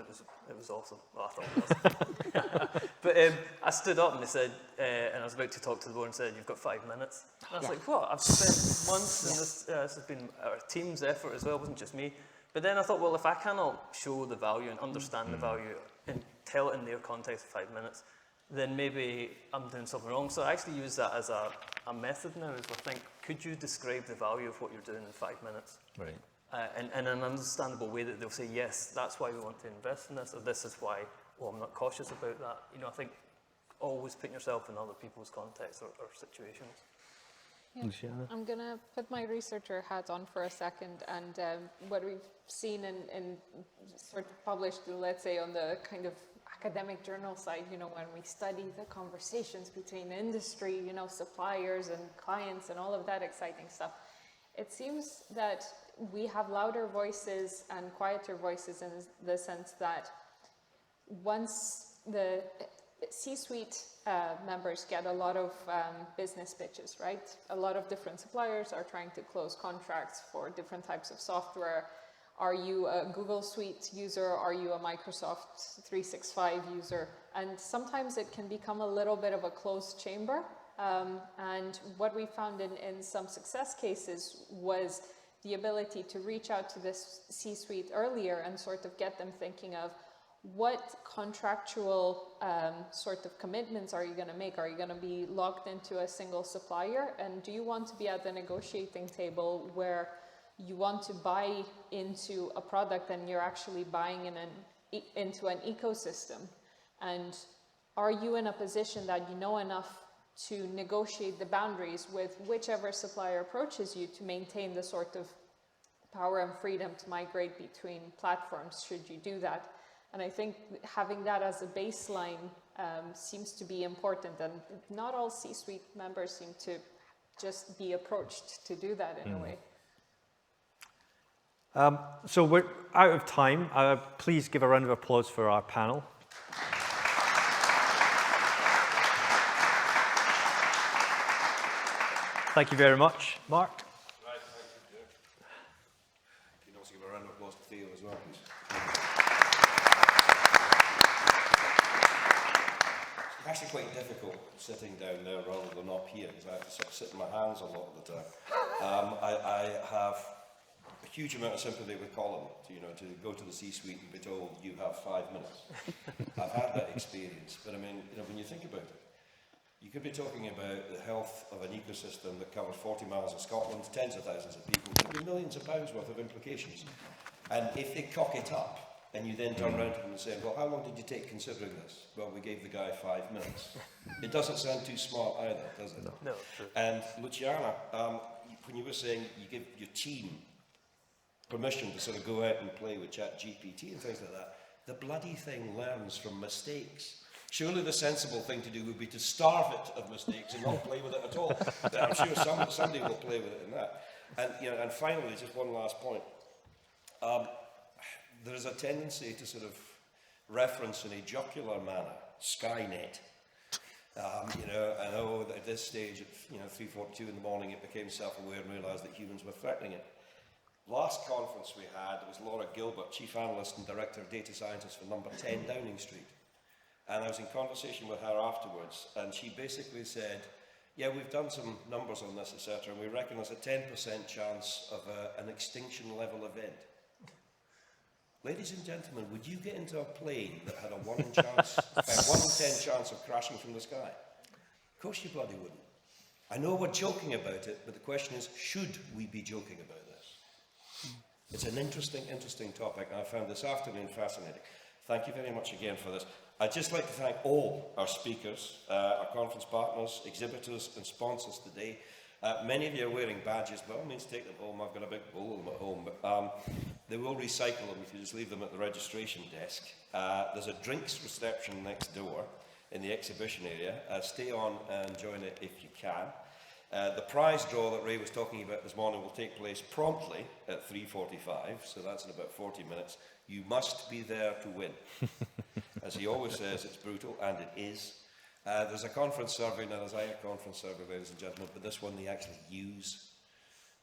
S3: It was awesome. Well, I thought it was. But I stood up and they said, and I was about to talk to the board and said, "You've got 5 minutes." And I was like, "What? I've spent months in this. This has been our team's effort as well. It wasn't just me." But then I thought, well, if I cannot show the value and understand the value and tell it in their context in 5 minutes, then maybe I'm doing something wrong. So I actually use that as a method now, is I think, could you describe the value of what you're doing in 5 minutes?
S2: Right.
S3: And in an understandable way that they'll say, yes, that's why we want to invest in this, or this is why, well, I'm not cautious about that. You know, I think always put yourself in other people's contexts or situations.
S6: Yeah.
S2: Luciana?
S6: I'm going to put my researcher hat on for a second, and what we've seen and sort of published, let's say, on the kind of academic journal side, you know, when we study the conversations between industry, you know, suppliers and clients and all of that exciting stuff, it seems that we have louder voices and quieter voices in the sense that once the C-suite members get a lot of business pitches, right? A lot of different suppliers are trying to close contracts for different types of software. Are you a Google Suite user? Are you a Microsoft 365 user? And sometimes it can become a little bit of a closed chamber. And what we found in some success cases was the ability to reach out to this C-suite earlier and sort of get them thinking of what contractual sort of commitments are you going to make? Are you going to be locked into a single supplier? And do you want to be at the negotiating table where you want to buy into a product and you're actually buying into an ecosystem? And are you in a position that you know enough to negotiate the boundaries with whichever supplier approaches you to maintain the sort of power and freedom to migrate between platforms should you do that? And I think having that as a baseline seems to be important, and not all C-suite members seem to just be approached to do that in a way.
S2: So we're out of time. Please give a round of applause for our panel. Thank you very much. Mark?
S1: Right, thank you, Joe. You can also give a round of applause to Theo as well, please. It's actually quite difficult sitting down there rather than up here, because I have to sort of sit in my hands a lot of the time. I have a huge amount of sympathy with Colin, to go to the C-suite and be told you have 5 minutes. I've had that experience, but I mean, when you think about it, you could be talking about the health of an ecosystem that covers 40 miles of Scotland, tens of thousands of people. There could be millions of pounds worth of implications. And if they cock it up, and you then turn around to them and say, well, how long did you take considering this? Well, we gave the guy 5 minutes. It doesn't sound too smart either, does it?
S3: No, true.
S1: And Luciana, when you were saying you give your team permission to sort of go out and play with ChatGPT and things like that, the bloody thing learns from mistakes. Surely the sensible thing to do would be to starve it of mistakes and not play with it at all. I'm sure somebody will play with it in that. And, and finally, just one last point. There is a tendency to sort of reference in a jocular manner Skynet. I know that at this stage, at 3:42 in the morning, it became self-aware and realised that humans were threatening it. Last conference we had, there was Laura Gilbert, Chief Analyst and Director of Data Scientists for number 10 Downing Street. And I was in conversation with her afterwards, and she basically said, yeah, we've done some numbers on this, etc., and we reckon there's a 10% chance of an extinction level event. Ladies and gentlemen, would you get into a plane that had a 1 in 10 chance of crashing from the sky? Of course you bloody wouldn't. I know we're joking about it, but the question is, should we be joking about this? It's an interesting topic, and I found this afternoon fascinating. Thank you very much again for this. I'd just like to thank all our speakers, our conference partners, exhibitors and sponsors today. Many of you are wearing badges. By all means, take them home. I've got a big bowl of them at home. But they will recycle them if you just leave them at the registration desk. There's a drinks reception next door in the exhibition area. Stay on and join it if you can. The prize draw that Ray was talking about this morning will take place promptly at 3:45, so that's in about 40 minutes. You must be there to win. As he always says, it's brutal, and it is. There's a conference survey, now there's a conference survey, ladies and gentlemen, but this one they actually use.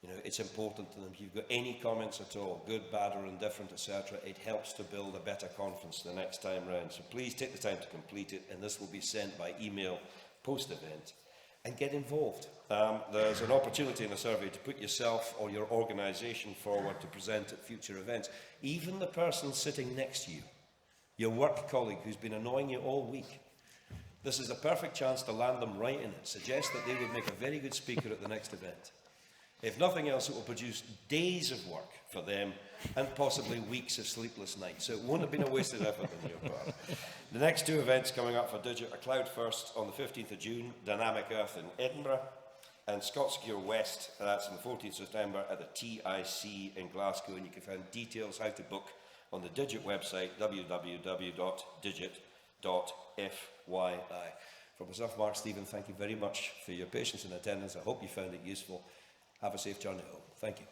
S1: You know, it's important to them. If you've got any comments at all, good, bad or indifferent, etc., it helps to build a better conference the next time round. So please take the time to complete it, and this will be sent by email post-event. And get involved. There's an opportunity in the survey to put yourself or your organisation forward to present at future events. Even the person sitting next to you, your work colleague who's been annoying you all week, this is a perfect chance to land them right in it. Suggest that they would make a very good speaker at the next event. If nothing else, it will produce days of work for them and possibly weeks of sleepless nights. So it won't have been a wasted effort on your part. The next two events coming up for Digit are Cloud First on the 15th of June, Dynamic Earth in Edinburgh, and Scotscure West, that's on the 14th of September at the TIC in Glasgow. And you can find details how to book on the Digit website, www.digit.fyi. For myself, Mark, Stephen, thank you very much for your patience and attendance. I hope you found it useful. Have a safe journey home. Thank you.